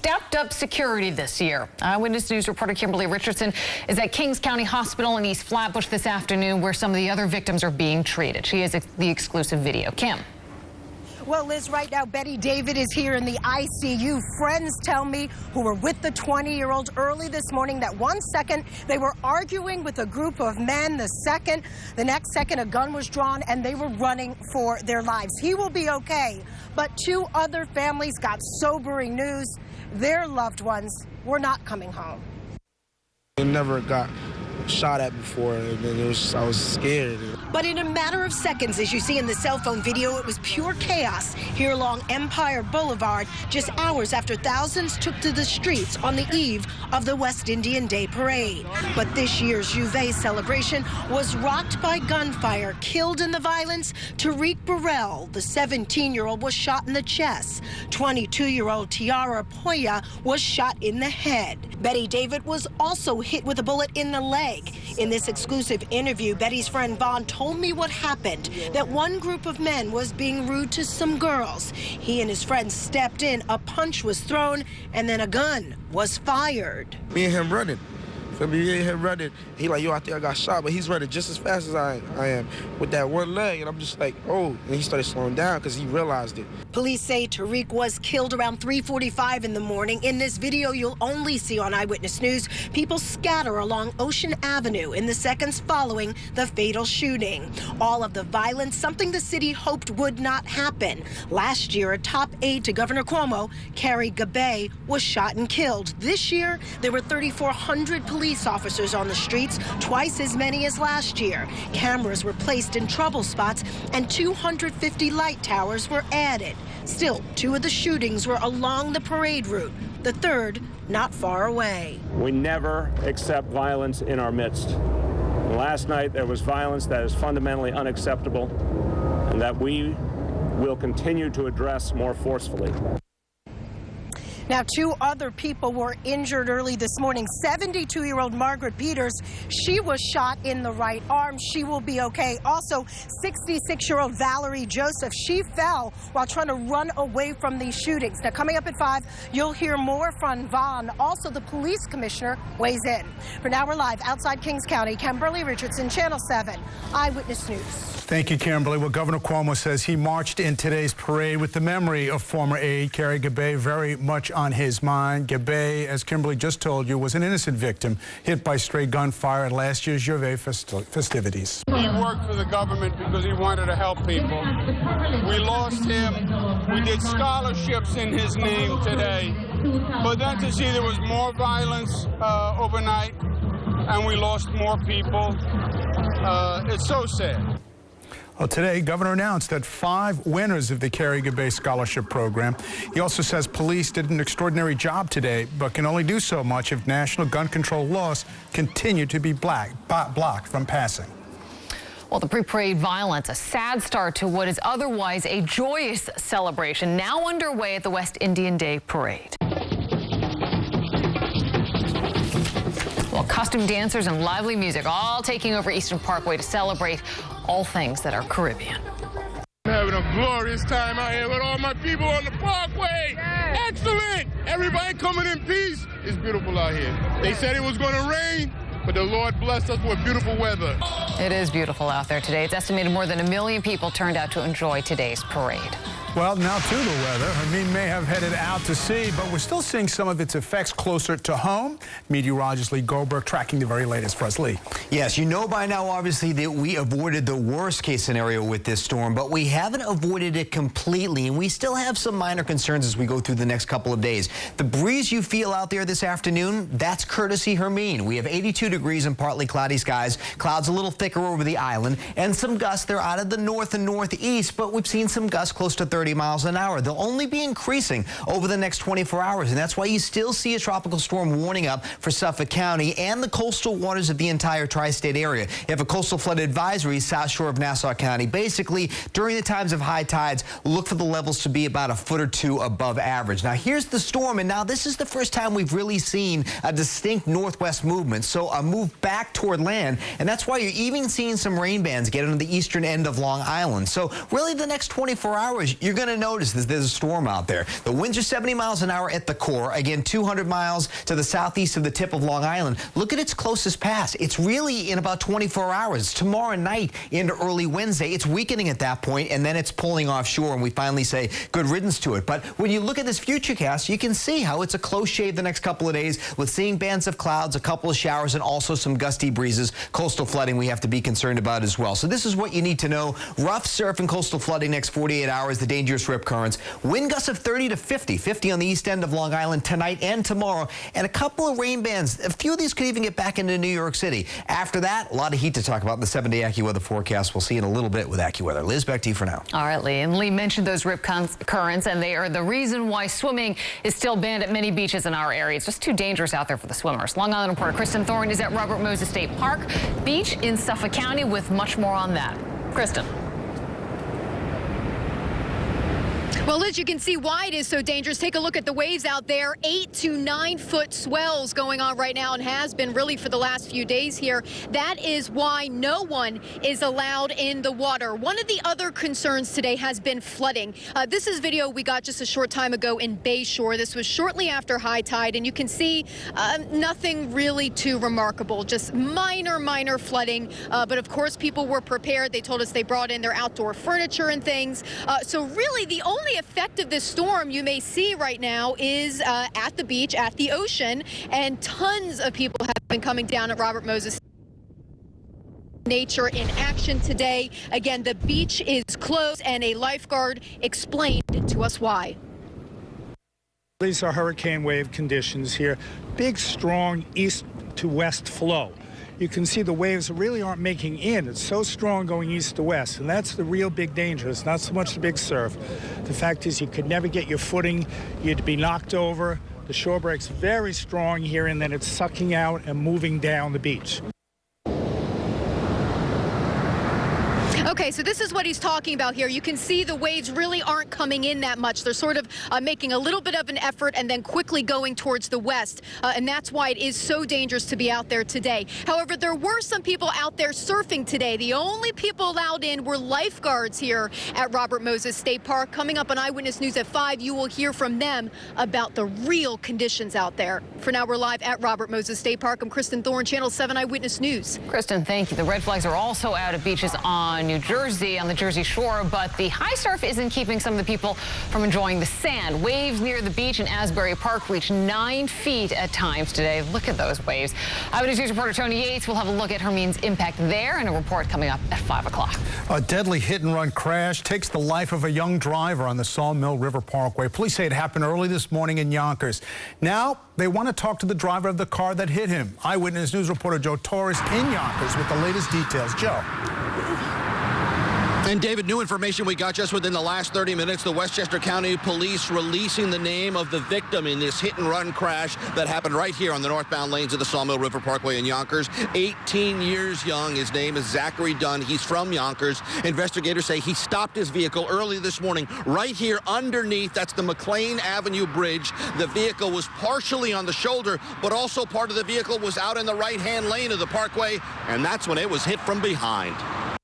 stepped up security this year. Eyewitness News reporter Kimberly Richardson is at Kings County Hospital in East Flatbush this afternoon, where some of the other victims are being treated. She has the exclusive video. Kim. Well, Liz, right now, Betty David is here in the ICU. Friends tell me who were with the 20-year-old early this morning that 1 second they were arguing with a group of men. The next second, a gun was drawn and they were running for their lives. He will be okay. But 2 other families got sobering news. Their loved ones were not coming home. I never got shot at before, and I was scared. But in a matter of seconds, as you see in the cell phone video, it was pure chaos here along Empire Boulevard, just hours after thousands took to the streets on the eve of the West Indian Day Parade. But this year's Juve celebration was rocked by gunfire. Killed in the violence, Tariq Burrell, the 17-year-old, was shot in the chest. 22-year-old Tiara Poya was shot in the head. Betty David was also hit with a bullet in the leg. In this exclusive interview, Betty's friend Vaughn told me what happened, that one group of men was being rude to some girls. He and his friends stepped in, a punch was thrown, and then a gun was fired. Me and him running. He like, yo, I think I got shot, but he's running just as fast as I am with that one leg, and I'm just like, oh, and he started slowing down because he realized it. Police say Tariq was killed around 3:45 in the morning. In this video you'll only see on Eyewitness News, people scatter along Ocean Avenue in the seconds following the fatal shooting. All of the violence, something the city hoped would not happen. Last year, a top aide to Governor Cuomo, Carrie Gabay, was shot and killed. This year, there were 3,400 police officers on the streets, twice as many as last year. Cameras were placed in trouble spots and 250 light towers were added. Still, 2 of the shootings were along the parade route, the third not far away. We never accept violence in our midst. Last night there was violence that is fundamentally unacceptable and that we will continue to address more forcefully. Now, 2 other people were injured early this morning. 72-year-old Margaret Peters, she was shot in the right arm. She will be okay. Also, 66-year-old Valerie Joseph, she fell while trying to run away from these shootings. Now, coming up at 5, you'll hear more from Vaughn. Also, the police commissioner weighs in. For now, we're live outside Kings County. Kimberly Richardson, Channel 7, Eyewitness News. Thank you, Kimberly. Well, Governor Cuomo says he marched in today's parade with the memory of former aide Carrie Gabay very much on his mind. Gabay, as Kimberly just told you, was an innocent victim hit by stray gunfire at last year's Juve festivities. He worked for the government because he wanted to help people. We lost him. We did scholarships in his name today. But then to see there was more violence overnight and we lost more people, it's so sad. Well, today, Governor announced that 5 winners of the Carrie Gabay Scholarship Program. He also says police did an extraordinary job today, but can only do so much if national gun control laws continue to be blocked from passing. Well, the pre-parade violence, a sad start to what is otherwise a joyous celebration, now underway at the West Indian Day Parade. Well, costume dancers and lively music all taking over Eastern Parkway to celebrate all things that are Caribbean. I'm having a glorious time out here with all my people on the parkway. Yes. Excellent. Everybody coming in peace. It's beautiful out here. They said it was going to rain, but the Lord blessed us with beautiful weather. It is beautiful out there today. It's estimated more than 1 million people turned out to enjoy today's parade. Well, now to the weather. Hermine may have headed out to sea, but we're still seeing some of its effects closer to home. Meteorologist Lee Goldberg tracking the very latest for us. Lee. Yes, you know by now, obviously, that we avoided the worst-case scenario with this storm, but we haven't avoided it completely, and we still have some minor concerns as we go through the next couple of days. The breeze you feel out there this afternoon, that's courtesy Hermine. We have 82 degrees and partly cloudy skies. Clouds a little thicker over the island, and some gusts. They're out of the north and northeast, but we've seen some gusts close to 30 miles an hour. They'll only be increasing over the next 24 hours, and that's why you still see a tropical storm warning up for Suffolk County and the coastal waters of the entire tri-state area. You have a coastal flood advisory south shore of Nassau County. Basically, during the times of high tides, look for the levels to be about 1 foot or 2 above average. Now, here's the storm, and now this is the first time we've really seen a distinct northwest movement, so a move back toward land, and that's why you're even seeing some rain bands get on the eastern end of Long Island. So really, the next 24 hours, you're you're going to notice that there's a storm out there. The winds are 70 miles an hour at the core. Again, 200 miles to the southeast of the tip of Long Island. Look at its closest pass. It's really in about 24 hours. Tomorrow night into early Wednesday, it's weakening at that point, and then it's pulling offshore, and we finally say good riddance to it. But when you look at this futurecast, you can see how it's a close shave the next couple of days with seeing bands of clouds, a couple of showers, and also some gusty breezes. Coastal flooding we have to be concerned about as well. So this is what you need to know. Rough surf and coastal flooding next 48 hours, the dangerous rip currents. Wind gusts of 30 to 50. 50 on the east end of Long Island tonight and tomorrow. And a couple of rain bands. A few of these could even get back into New York City. After that, a lot of heat to talk about in the 7-day AccuWeather forecast. We'll see in a little bit with AccuWeather. Liz, back to you for now. All right, Lee. And Lee mentioned those rip currents, and they are the reason why swimming is still banned at many beaches in our area. It's just too dangerous out there for the swimmers. Long Island reporter Kristen Thorne is at Robert Moses State Park Beach in Suffolk County with much more on that. Kristen. Well, Liz, you can see why it is so dangerous. Take a look at the waves out there. 8 to 9 foot swells going on right now and has been really for the last few days here. That is why no one is allowed in the water. One of the other concerns today has been flooding. This is video we got just a short time ago in Bayshore. This was shortly after high tide, and you can see nothing really too remarkable, just minor flooding. But of course, people were prepared. They told us they brought in their outdoor furniture and things. So really, the only effect of this storm you may see right now is at the beach, at the ocean, and tons of people have been coming down at Robert Moses. Nature in action today. Again, the beach is closed, and a lifeguard explained to us why. These are hurricane wave conditions here. Big, strong east to west flow. You can see the waves really aren't making in. It's so strong going east to west, and that's the real big danger. It's not so much the big surf. The fact is you could never get your footing. You'd be knocked over. The shore break's very strong here, and then it's sucking out and moving down the beach. Okay, so this is what he's talking about here. You can see the waves really aren't coming in that much. They're sort of making a little bit of an effort and then quickly going towards the west. And that's why it is so dangerous to be out there today. However, there were some people out there surfing today. The only people allowed in were lifeguards here at Robert Moses State Park. Coming up on Eyewitness News at 5, you will hear from them about the real conditions out there. For now, we're live at Robert Moses State Park. I'm Kristen Thorne, Channel 7 Eyewitness News. Kristen, thank you. The red flags are also out at beaches on New Jersey, on the Jersey Shore, but the high surf isn't keeping some of the people from enjoying the sand. Waves near the beach in Asbury Park reach 9 feet at times today. Look at those waves. Eyewitness News reporter Tony Yates will have a look at Hermine's impact there and a report coming up at 5 o'clock. A deadly hit-and-run crash takes the life of a young driver on the Sawmill River Parkway. Police say it happened early this morning in Yonkers. Now, they want to talk to the driver of the car that hit him. Eyewitness News reporter Joe Torres in Yonkers with the latest details. Joe. And David, new information we got just within the last 30 minutes. The Westchester County Police releasing the name of the victim in this hit-and-run crash that happened right here on the northbound lanes of the Sawmill River Parkway in Yonkers. 18 years young. His name is Zachary Dunn. He's from Yonkers. Investigators say he stopped his vehicle early this morning right here underneath. That's the McLean Avenue Bridge. The vehicle was partially on the shoulder, but also part of the vehicle was out in the right-hand lane of the parkway, and that's when it was hit from behind.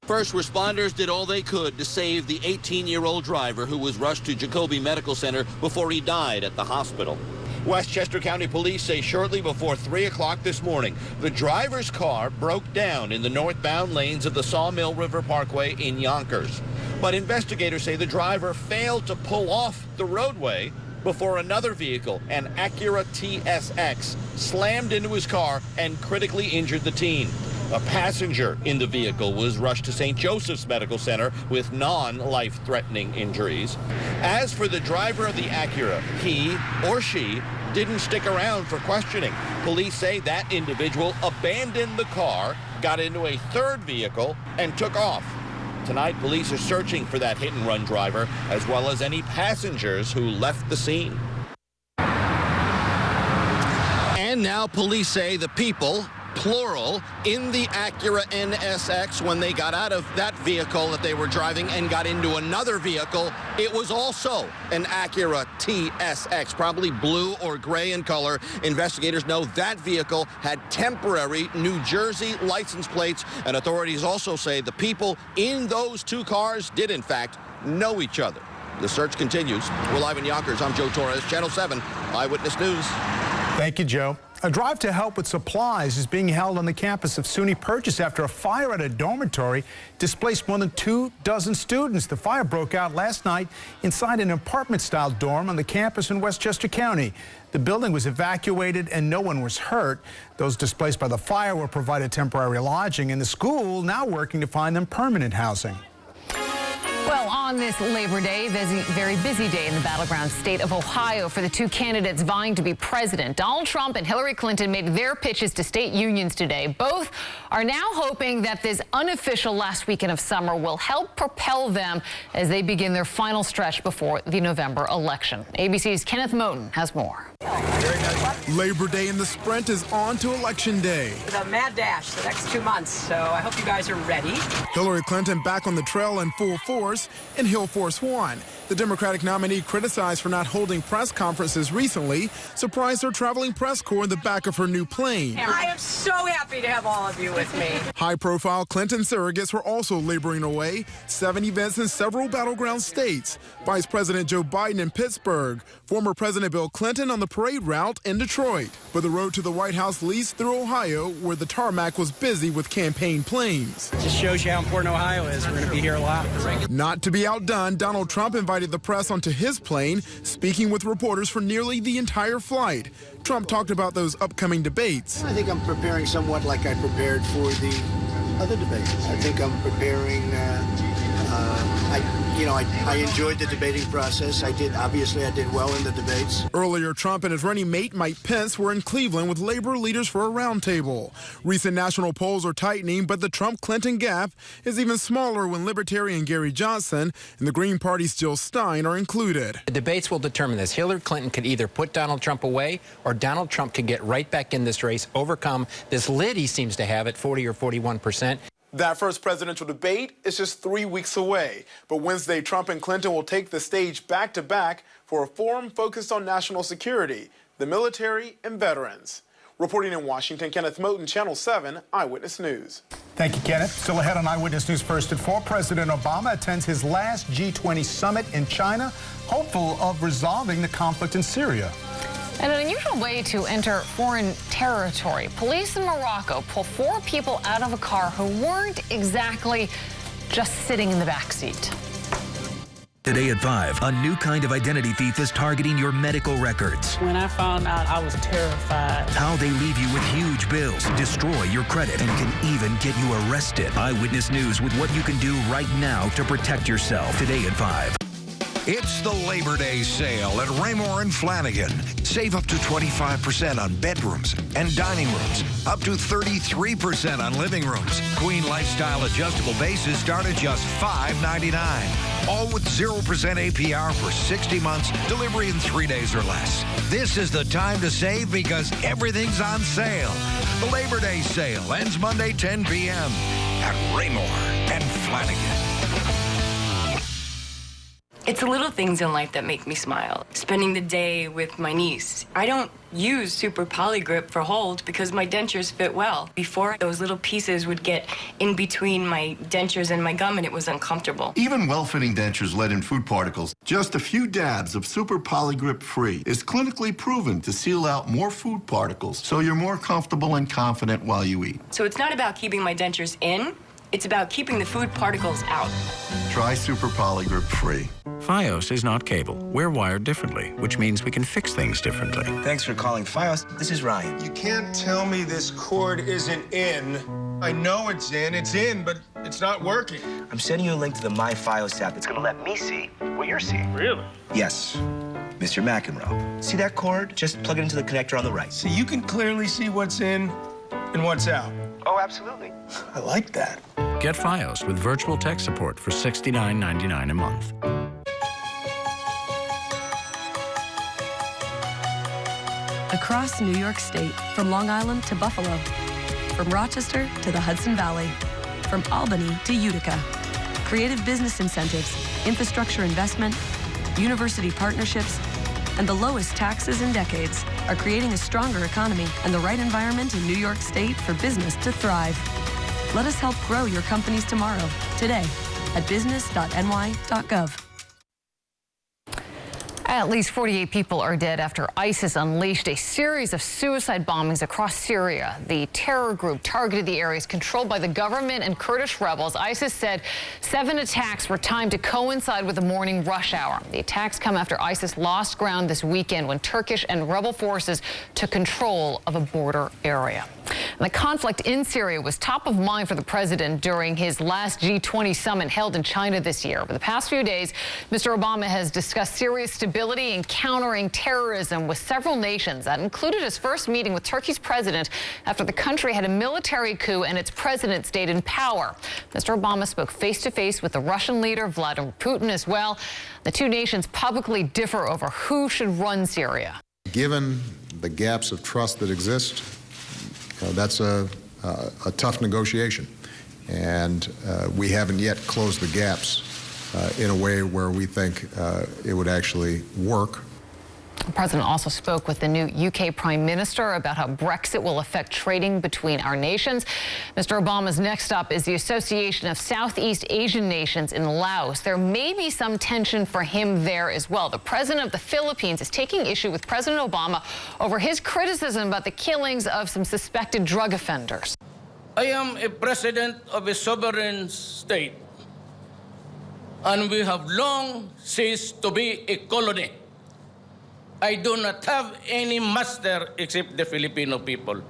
First responders did all they could to save the 18-year-old driver who was rushed to Jacoby Medical Center before he died at the hospital. Westchester County Police say shortly before 3 o'clock this morning, the driver's car broke down in the northbound lanes of the Sawmill River Parkway in Yonkers. But investigators say the driver failed to pull off the roadway before another vehicle, an Acura TSX, slammed into his car and critically injured the teen. A passenger in the vehicle was rushed to St. Joseph's Medical Center with non-life-threatening injuries. As for the driver of the Acura, he or she didn't stick around for questioning. Police say that individual abandoned the car, got into a third vehicle, and took off. Tonight, police are searching for that hit-and-run driver, as well as any passengers who left the scene. And now police say the people, plural, in the Acura NSX, when they got out of that vehicle that they were driving and got into another vehicle, it was also an Acura TSX, probably blue or gray in color. Investigators know that vehicle had temporary New Jersey license plates, and authorities also say the people in those two cars did, in fact, know each other. The search continues. We're live in Yonkers. I'm Joe Torres, Channel 7 Eyewitness News. Thank you, Joe. A drive to help with supplies is being held on the campus of SUNY Purchase after a fire at a dormitory displaced more than 24 students. The fire broke out last night inside an apartment-style dorm on the campus in Westchester County. The building was evacuated and no one was hurt. Those displaced by the fire were provided temporary lodging, and the school now working to find them permanent housing. Well, on this Labor Day, very busy day in the battleground state of Ohio for the two candidates vying to be president. Donald Trump and Hillary Clinton made their pitches to state unions today. Both are now hoping that this unofficial last weekend of summer will help propel them as they begin their final stretch before the November election. ABC's Kenneth Moten has more. Labor Day in the sprint is on to Election Day. The mad dash the next 2 months, so I hope you guys are ready. Hillary Clinton back on the trail in full force, and Hill Force One. The Democratic nominee, criticized for not holding press conferences recently, surprised her traveling press corps in the back of her new plane. I am so happy to have all of you with me. High-profile Clinton surrogates were also laboring away. 7 events in several battleground states. Vice President Joe Biden in Pittsburgh. Former President Bill Clinton on the parade route in Detroit. But the road to the White House leads through Ohio, where the tarmac was busy with campaign planes. Just shows you how important Ohio is. We're going to be here a lot. Not to be outdone, Donald Trump invited the press onto his plane, speaking with reporters for nearly the entire flight. Trump talked about those upcoming debates. I think I'm preparing somewhat like I prepared for the other debates. I think I'm preparing. I enjoyed the debating process. I did well in the debates. Earlier, Trump and his running mate Mike Pence were in Cleveland with labor leaders for a roundtable. Recent national polls are tightening, but the Trump-Clinton gap is even smaller when Libertarian Gary Johnson and the Green Party's Jill Stein are included. The debates will determine this. Hillary Clinton could either put Donald Trump away, or Donald Trump could get right back in this race, overcome this lid he seems to have at 40 or 41%. That first presidential debate is just 3 weeks away. But Wednesday, Trump and Clinton will take the stage back-to-back for a forum focused on national security, the military, and veterans. Reporting in Washington, Kenneth Moten, Channel 7 Eyewitness News. Thank you, Kenneth. Still ahead on Eyewitness News First at 4, President Obama attends his last G20 summit in China, hopeful of resolving the conflict in Syria. And an unusual way to enter foreign territory. Police in Morocco pull 4 people out of a car who weren't exactly just sitting in the back seat. Today at 5, a new kind of identity thief is targeting your medical records. When I found out, I was terrified. How they leave you with huge bills, destroy your credit, and can even get you arrested. Eyewitness News with what you can do right now to protect yourself. Today at 5. It's the Labor Day sale at Raymore and Flanagan. Save up to 25% on bedrooms and dining rooms. Up to 33% on living rooms. Queen Lifestyle adjustable bases start at just $5.99. All with 0% APR for 60 months. Delivery in 3 days or less. This is the time to save because everything's on sale. The Labor Day sale ends Monday 10 p.m. at Raymore and Flanagan. It's the little things in life that make me smile. Spending the day with my niece. I don't use Super Polygrip for hold because my dentures fit well. Before, those little pieces would get in between my dentures and my gum, and it was uncomfortable. Even well-fitting dentures let in food particles. Just a few dabs of Super Polygrip Free is clinically proven to seal out more food particles, so you're more comfortable and confident while you eat. So it's not about keeping my dentures in, it's about keeping the food particles out. Try Super Polygrip Free. Fios is not cable. We're wired differently, which means we can fix things differently. Thanks for calling Fios. This is Ryan. You can't tell me this cord isn't in. I know it's in, but it's not working. I'm sending you a link to the My Fios app that's going to let me see what you're seeing. Really? Yes, Mr. McEnroe. See that cord? Just plug it into the connector on the right. So you can clearly see what's in and what's out. Oh, absolutely. I like that. Get Fios with virtual tech support for $69.99 a month. Across New York State, from Long Island to Buffalo, from Rochester to the Hudson Valley, from Albany to Utica. Creative business incentives, infrastructure investment, university partnerships, and the lowest taxes in decades are creating a stronger economy and the right environment in New York State for business to thrive. Let us help grow your company's tomorrow, today, at business.ny.gov. At least 48 people are dead after ISIS unleashed a series of suicide bombings across Syria. The terror group targeted the areas controlled by the government and Kurdish rebels. ISIS said 7 attacks were timed to coincide with the morning rush hour. The attacks come after ISIS lost ground this weekend when Turkish and rebel forces took control of a border area. And the conflict in Syria was top of mind for the president during his last G20 summit held in China this year. For the past few days, Mr. Obama has discussed Syria's stability and countering terrorism with several nations. That included his first meeting with Turkey's president after the country had a military coup and its president stayed in power. Mr. Obama spoke face-to-face with the Russian leader Vladimir Putin as well. The two nations publicly differ over who should run Syria. Given the gaps of trust that exist, that's a tough negotiation, and we haven't yet closed the gaps in a way where we think it would actually work. The president also spoke with the new UK Prime Minister about how Brexit will affect trading between our nations. Mr. Obama's next stop is the Association of Southeast Asian Nations in Laos. There may be some tension for him there as well. The president of the Philippines is taking issue with President Obama over his criticism about the killings of some suspected drug offenders. I am a president of a sovereign state, and we have long ceased to be a colony. I do not have any master except the Filipino people.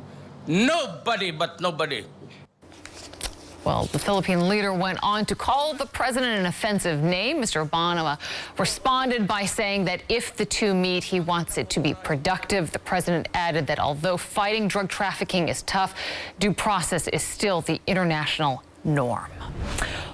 Nobody but nobody. Well, the Philippine leader went on to call the president an offensive name. Mr. Obama responded by saying that if the two meet, he wants it to be productive. The president added that although fighting drug trafficking is tough, due process is still the international norm.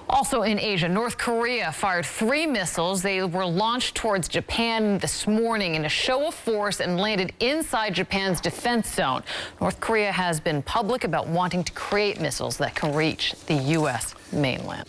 Also in Asia, North Korea fired 3 missiles. They were launched towards Japan this morning in a show of force and landed inside Japan's defense zone. North Korea has been public about wanting to create missiles that can reach the U.S. mainland.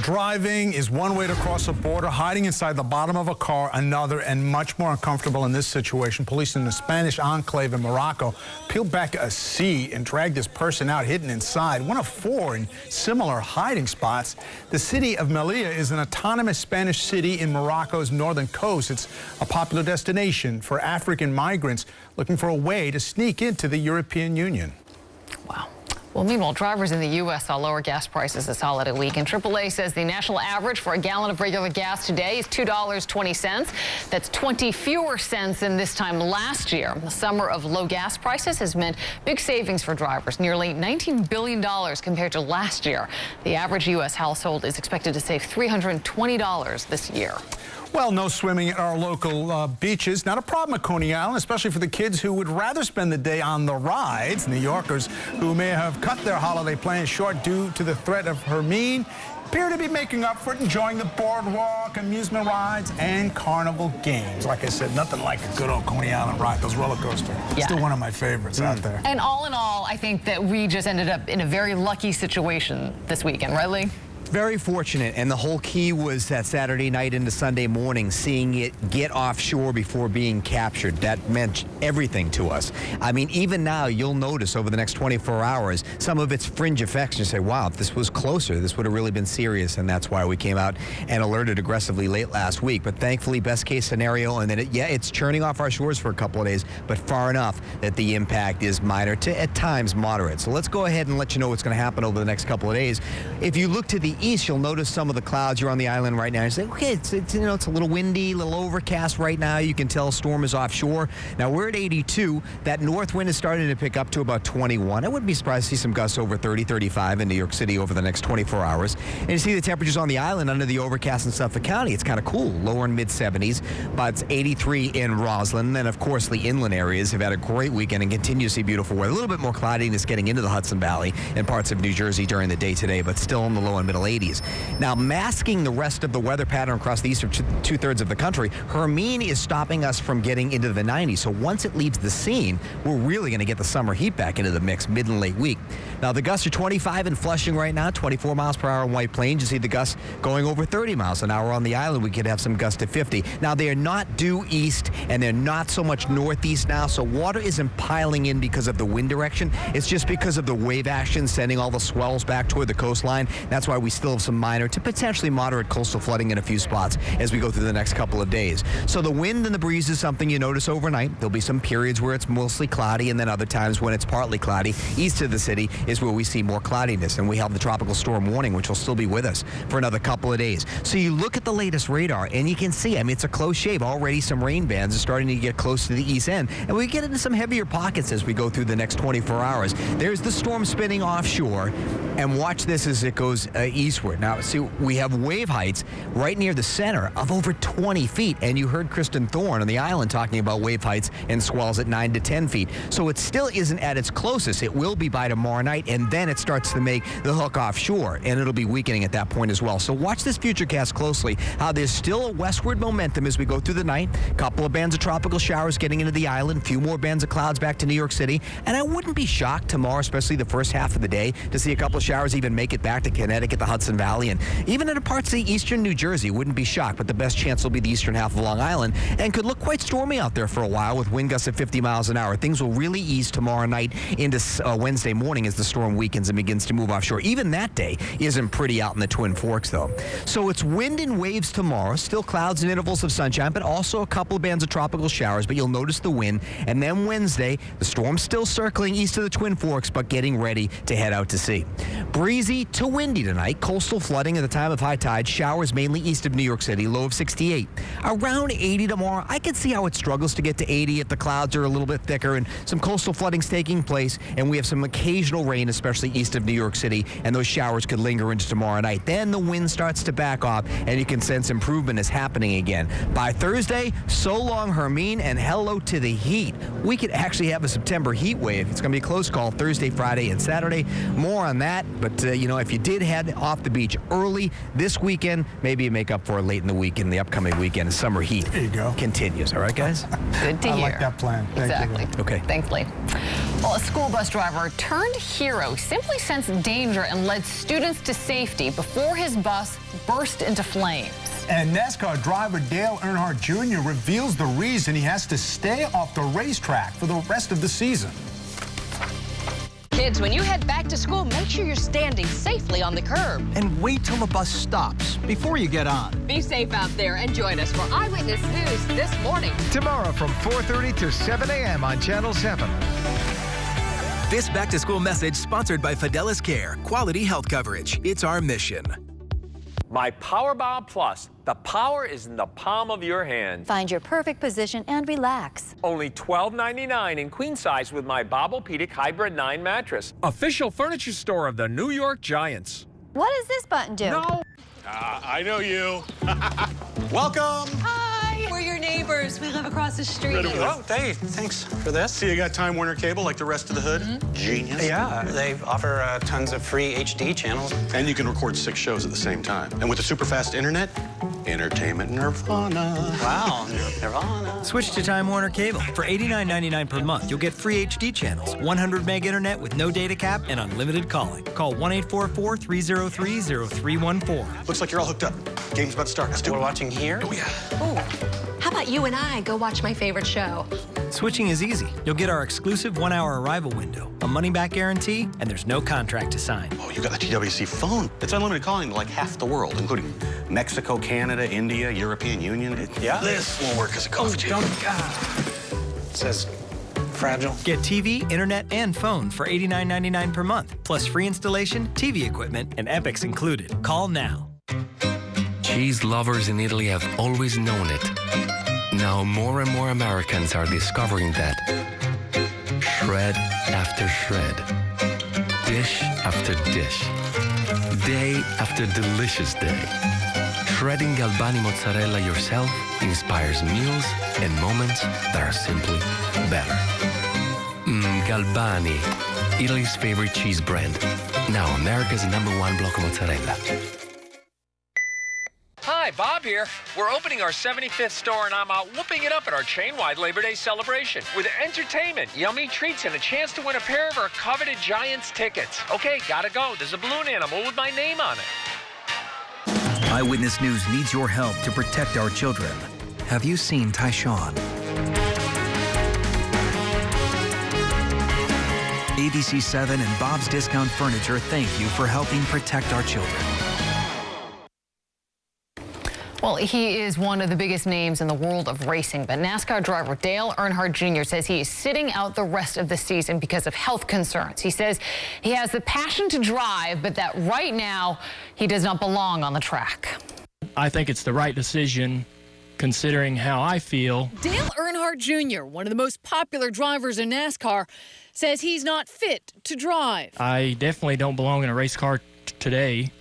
Driving is one way to cross a border. Hiding inside the bottom of a car, another, and much more uncomfortable in this situation. Police in the Spanish enclave in Morocco peeled back a seat and dragged this person out hidden inside. One of 4 in similar hiding spots. The city of Melilla is an autonomous Spanish city in Morocco's northern coast. It's a popular destination for African migrants looking for a way to sneak into the European Union. Wow. Well, meanwhile, drivers in the U.S. saw lower gas prices this holiday week, and AAA says the national average for a gallon of regular gas today is $2.20. That's 20 fewer cents than this time last year. The summer of low gas prices has meant big savings for drivers, nearly $19 billion compared to last year. The average U.S. household is expected to save $320 this year. Well, no swimming at our local beaches. Not a problem at Coney Island, especially for the kids who would rather spend the day on the rides. New Yorkers who may have cut their holiday plans short due to the threat of Hermine appear to be making up for it, enjoying the boardwalk, amusement rides, and carnival games. Like I said, nothing like a good old Coney Island ride, those roller coasters. Yeah. Still one of my favorites out there. And all in all, I think that we just ended up in a very lucky situation this weekend, right, Lee? Very fortunate, and the whole key was that Saturday night into Sunday morning, seeing it get offshore before being captured. That meant everything to us. I mean, even now, you'll notice over the next 24 hours, some of its fringe effects. You say, wow, if this was closer, this would have really been serious, and that's why we came out and alerted aggressively late last week. But thankfully, best case scenario, and then, it's churning off our shores for a couple of days, but far enough that the impact is minor to, at times, moderate. So let's go ahead and let you know what's going to happen over the next couple of days. If you look to the east, you'll notice some of the clouds. You're on the island right now. You say, okay, it's a little windy, a little overcast right now. You can tell storm is offshore. Now we're at 82. That north wind is starting to pick up to about 21. I wouldn't be surprised to see some gusts over 30, 35 in New York City over the next 24 hours. And you see the temperatures on the island under the overcast in Suffolk County. It's kind of cool, lower in mid 70s, but it's 83 in Roslyn. And of course, the inland areas have had a great weekend and continue to see beautiful weather. A little bit more cloudiness getting into the Hudson Valley and parts of New Jersey during the day today, but still in the low and middle 80s. Now, masking the rest of the weather pattern across the eastern two-thirds of the country, Hermine is stopping us from getting into the 90s. So once it leaves the scene, we're really going to get the summer heat back into the mix mid and late week. Now, the gusts are 25 in Flushing right now, 24 miles per hour in White Plains. You see the gusts going over 30 miles an hour on the island. We could have some gusts to 50. Now, they are not due east, and they're not so much northeast now, so water isn't piling in because of the wind direction. It's just because of the wave action sending all the swells back toward the coastline. That's why we still have some minor to potentially moderate coastal flooding in a few spots as we go through the next couple of days. So the wind and the breeze is something you notice overnight. There'll be some periods where it's mostly cloudy, and then other times when it's partly cloudy. East of the city is where we see more cloudiness, and we have the tropical storm warning, which will still be with us for another couple of days. So you look at the latest radar, and you can see, I mean, it's a close shave. Already some rain bands are starting to get close to the east end, and we get into some heavier pockets as we go through the next 24 hours. There's the storm spinning offshore, and watch this as it goes eastward. Now, see, we have wave heights right near the center of over 20 feet, and you heard Kristen Thorne on the island talking about wave heights and swells at 9 to 10 feet. So it still isn't at its closest. It will be by tomorrow night, and then it starts to make the hook offshore, and it'll be weakening at that point as well. So watch this futurecast closely, how there's still a westward momentum as we go through the night. A couple of bands of tropical showers getting into the island, few more bands of clouds back to New York City, and I wouldn't be shocked tomorrow, especially the first half of the day, to see a couple of showers even make it back to Connecticut, the Hudson Valley, and even in parts of the eastern New Jersey. Wouldn't be shocked, but the best chance will be the eastern half of Long Island, and could look quite stormy out there for a while with wind gusts at 50 miles an hour. Things will really ease tomorrow night into Wednesday morning as the storm weakens and begins to move offshore. Even that day isn't pretty out in the Twin Forks, though. So it's wind and waves tomorrow, still clouds and intervals of sunshine, but also a couple of bands of tropical showers, but you'll notice the wind. And then Wednesday, the storm's still circling east of the Twin Forks, but getting ready to head out to sea. Breezy to windy tonight, coastal flooding at the time of high tide, showers mainly east of New York City, low of 68. Around 80 tomorrow. I could see how it struggles to get to 80 if the clouds are a little bit thicker and some coastal flooding's taking place, and we have some occasional rain, especially east of New York City, and those showers could linger into tomorrow night. Then the wind starts to back off, and you can sense improvement is happening again. By Thursday, so long Hermine, and hello to the heat. We could actually have a September heat wave. It's going to be a close call Thursday, Friday, and Saturday. More on that, but you know, if you did head off the beach early this weekend, maybe you make up for it late in the weekend, the upcoming weekend. Summer heat there you go. Continues. All right, guys? Good to hear. I like that plan. Exactly. Thank you. Okay. Thanks, Lee. Well, a school bus driver turned hero simply sensed danger and led students to safety before his bus burst into flames. And NASCAR driver Dale Earnhardt Jr. reveals the reason he has to stay off the racetrack for the rest of the season. Kids, when you head back to school, make sure you're standing safely on the curb. And wait till the bus stops before you get on. Be safe out there and join us for Eyewitness News this morning. Tomorrow from 4:30 to 7 a.m. on Channel 7. This back-to-school message sponsored by Fidelis Care. Quality health coverage. It's our mission. My Powerbomb Plus. The power is in the palm of your hand. Find your perfect position and relax. Only $12.99 in queen size with my Bobopedic Hybrid 9 mattress. Official furniture store of the New York Giants. What does this button do? No. I know you. Welcome. Hi. We're your neighbors. We live across the street. Oh, hey, thanks for this. So you got Time Warner Cable like the rest of the hood? Mm-hmm. Genius. Yeah, they offer tons of free HD channels. And you can record 6 shows at the same time. And with the super fast internet, entertainment nirvana. Wow, nirvana. Switch to Time Warner Cable. For $89.99 per month, you'll get free HD channels, 100 meg internet with no data cap, and unlimited calling. Call 1-844-303-0314. Looks like you're all hooked up. Game's about to start. Let's do it. We're watching here? Oh, yeah. Ooh. How about you and I go watch my favorite show? Switching is easy. You'll get our exclusive 1-hour arrival window, a money-back guarantee, and there's no contract to sign. Oh, you got the TWC phone. It's unlimited calling to like half the world, including Mexico, Canada, India, European Union. Yeah. This will work as a coffee chain. It says fragile. Get TV, internet, and phone for $89.99 per month, plus free installation, TV equipment, and Epics included. Call now. Cheese lovers in Italy have always known it. Now more and more Americans are discovering that. Shred after shred, dish after dish, day after delicious day. Shredding Galbani mozzarella yourself inspires meals and moments that are simply better. Galbani, Italy's favorite cheese brand. Now America's #1 block of mozzarella. Hi, Bob here. We're opening our 75th store, and I'm out whooping it up at our chain-wide Labor Day celebration with entertainment, yummy treats, and a chance to win a pair of our coveted Giants tickets. Okay, gotta go. There's a balloon animal with my name on it. Eyewitness News needs your help to protect our children. Have you seen Tyshawn? ABC7 and Bob's Discount Furniture thank you for helping protect our children. Well, he is one of the biggest names in the world of racing, but NASCAR driver Dale Earnhardt Jr. says he is sitting out the rest of the season because of health concerns. He says he has the passion to drive, but that right now he does not belong on the track. I think it's the right decision considering how I feel. Dale Earnhardt Jr., one of the most popular drivers in NASCAR, says he's not fit to drive. I definitely don't belong in a race car today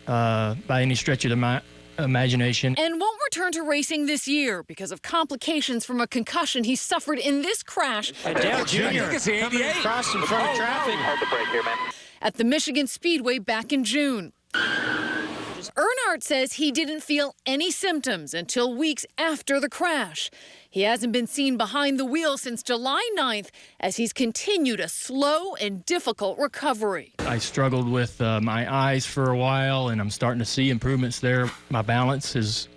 by any stretch of the imagination. And won't return to racing this year because of complications from a concussion he suffered in this crash. Dale Jr. coming across in front of traffic. Hard to break here, man. At the Michigan Speedway back in June. Earnhardt says he didn't feel any symptoms until weeks after the crash. He hasn't been seen behind the wheel since July 9th as he's continued a slow and difficult recovery. I struggled with my eyes for a while, and I'm starting to see improvements there. My balance is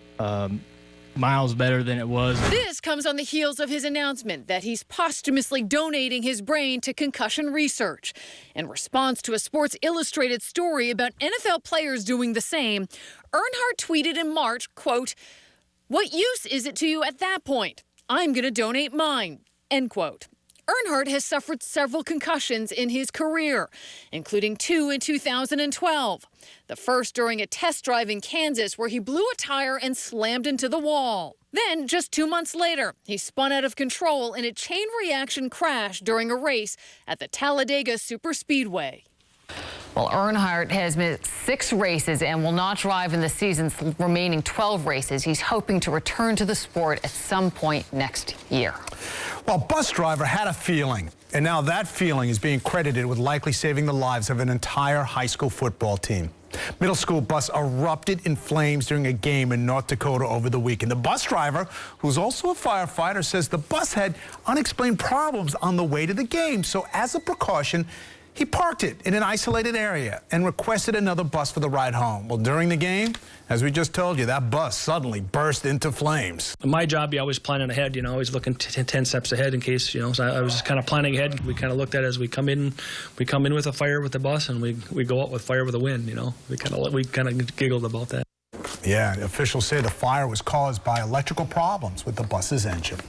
miles better than it was. This comes on the heels of his announcement that he's posthumously donating his brain to concussion research. In response to a Sports Illustrated story about NFL players doing the same, Earnhardt tweeted in March, quote, "What use is it to you at that point? I'm going to donate mine," end quote. Earnhardt has suffered several concussions in his career, including 2 in 2012. The first during a test drive in Kansas where he blew a tire and slammed into the wall. Then, just 2 months later, he spun out of control in a chain reaction crash during a race at the Talladega Superspeedway. Well, Earnhardt has missed 6 races and will not drive in the season's remaining 12 races. He's hoping to return to the sport at some point next year. Well, bus driver had a feeling, and now that feeling is being credited with likely saving the lives of an entire high school football team. Middle school bus erupted in flames during a game in North Dakota over the weekend. The bus driver, who's also a firefighter, says the bus had unexplained problems on the way to the game. So as a precaution, he parked it in an isolated area and requested another bus for the ride home. Well, during the game, as we just told you, that bus suddenly burst into flames. My job, always planning ahead, always looking 10 steps ahead in case, so I was just kind of planning ahead. We kind of looked at it as we come in with a fire with the bus, and we go out with fire with the wind, We kind of giggled about that. Yeah, officials say the fire was caused by electrical problems with the bus's engine.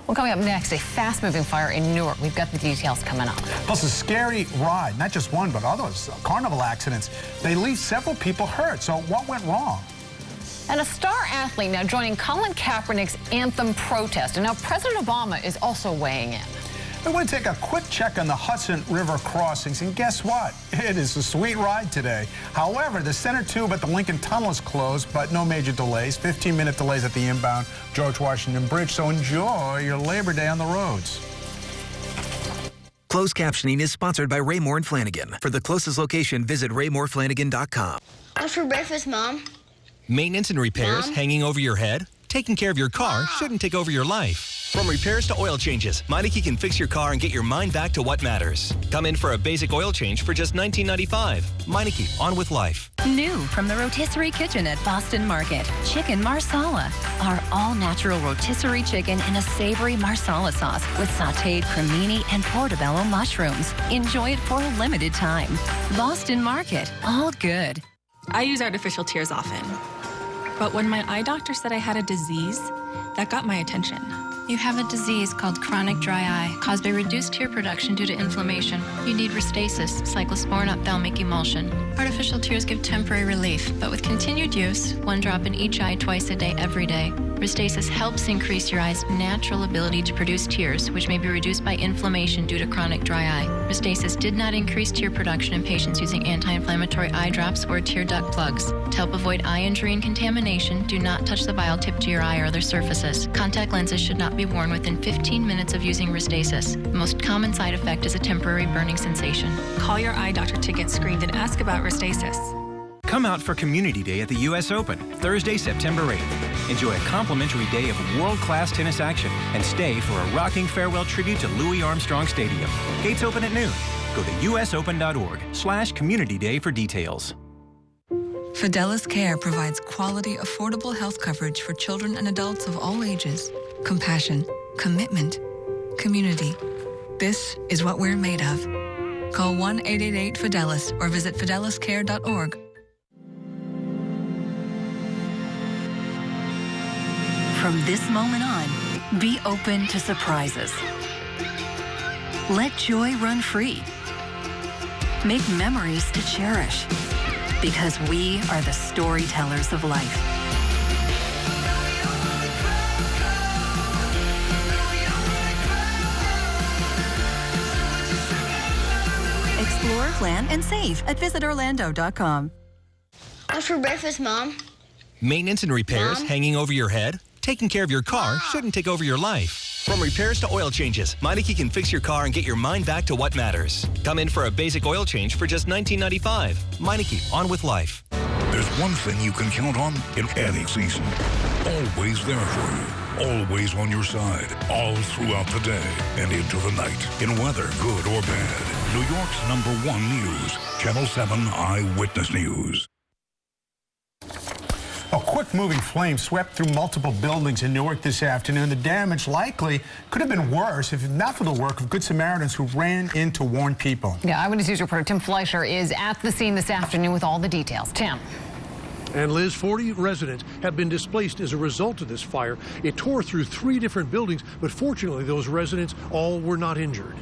Well, coming up next, a fast-moving fire in Newark. We've got the details coming up. Plus, a scary ride, not just one, but others. Carnival accidents. They leave several people hurt. So what went wrong? And a star athlete now joining Colin Kaepernick's anthem protest. And now President Obama is also weighing in. We want to take a quick check on the Hudson River crossings, and guess what? It is a sweet ride today. However, the center tube at the Lincoln Tunnel is closed, but no major delays. 15-minute delays at the inbound George Washington Bridge, so enjoy your Labor Day on the roads. Closed captioning is sponsored by Raymore and Flanagan. For the closest location, visit RaymoreFlanagan.com. What's for breakfast, Mom? Maintenance and repairs hanging over your head? Taking care of your car shouldn't take over your life. From repairs to oil changes, Meineke can fix your car and get your mind back to what matters. Come in for a basic oil change for just $19.95. Meineke, on with life. New from the Rotisserie Kitchen at Boston Market, Chicken Marsala. Our all-natural rotisserie chicken in a savory marsala sauce with sautéed cremini and portobello mushrooms. Enjoy it for a limited time. Boston Market, all good. I use artificial tears often. But when my eye doctor said I had a disease, that got my attention. You have a disease called chronic dry eye, caused by reduced tear production due to inflammation. You need Restasis, cyclosporin ophthalmic emulsion. Artificial tears give temporary relief, but with continued use, 1 drop in each eye twice a day, every day. Restasis helps increase your eye's natural ability to produce tears, which may be reduced by inflammation due to chronic dry eye. Restasis did not increase tear production in patients using anti-inflammatory eye drops or tear duct plugs. To help avoid eye injury and contamination, do not touch the vial tip to your eye or other surfaces. Contact lenses should not be worn within 15 minutes of using Restasis. The most common side effect is a temporary burning sensation. Call your eye doctor to get screened and ask about Restasis. Come out for Community Day at the U.S. Open, Thursday, September 8th. Enjoy a complimentary day of world-class tennis action and stay for a rocking farewell tribute to Louis Armstrong Stadium. Gates open at noon. Go to usopen.org/Community Day for details. Fidelis Care provides quality, affordable health coverage for children and adults of all ages. Compassion, commitment, community. This is what we're made of. Call 1-888-FIDELIS or visit fideliscare.org. From this moment on, be open to surprises. Let joy run free. Make memories to cherish. Because we are the storytellers of life. Explore, plan, and save at visitorlando.com. What's for breakfast, Mom? Maintenance and repairs hanging over your head? Taking care of your car shouldn't take over your life. From repairs to oil changes, Meineke can fix your car and get your mind back to what matters. Come in for a basic oil change for just $19.95. Meineke, on with life. There's one thing you can count on in any season. Always there for you. Always on your side. All throughout the day and into the night. In weather, good or bad. New York's #1 news. Channel 7 Eyewitness News. A quick-moving flame swept through multiple buildings in Newark this afternoon. The damage likely could have been worse if not for the work of Good Samaritans who ran in to warn people. Yeah, Eyewitness News reporter Tim Fleischer is at the scene this afternoon with all the details. Tim. And Liz, 40 residents have been displaced as a result of this fire. It tore through 3 different buildings, but fortunately those residents all were not injured.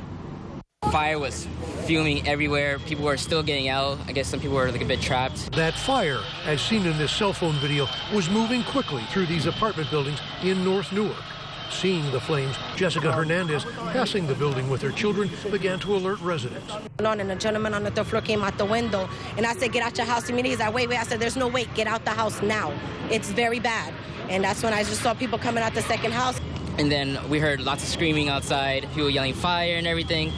Fire was fuming everywhere. People were still getting out. I guess some people were like a bit trapped. That fire, as seen in this cell phone video, was moving quickly through these apartment buildings in North Newark. Seeing the flames, Jessica Hernandez, passing the building with her children, began to alert residents. And a gentleman on the third floor came out the window, and I said, "Get out your house immediately." He's like, wait. I said, "There's no wait. Get out the house now. It's very bad." And that's when I just saw people coming out the second house. And then we heard lots of screaming outside, people yelling fire and everything.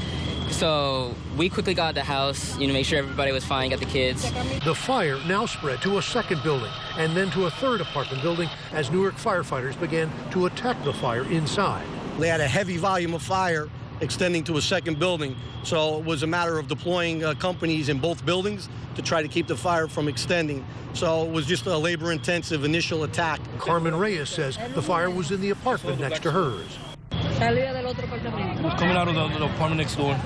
So we quickly got out the house, make sure everybody was fine, got the kids. The fire now spread to a second building and then to a third apartment building as Newark firefighters began to attack the fire inside. They had a heavy volume of fire extending to a second building, so it was a matter of deploying companies in both buildings to try to keep the fire from extending. So it was just a labor-intensive initial attack. Carmen Reyes says the fire was in the apartment next to hers. Coming out of the apartment next door.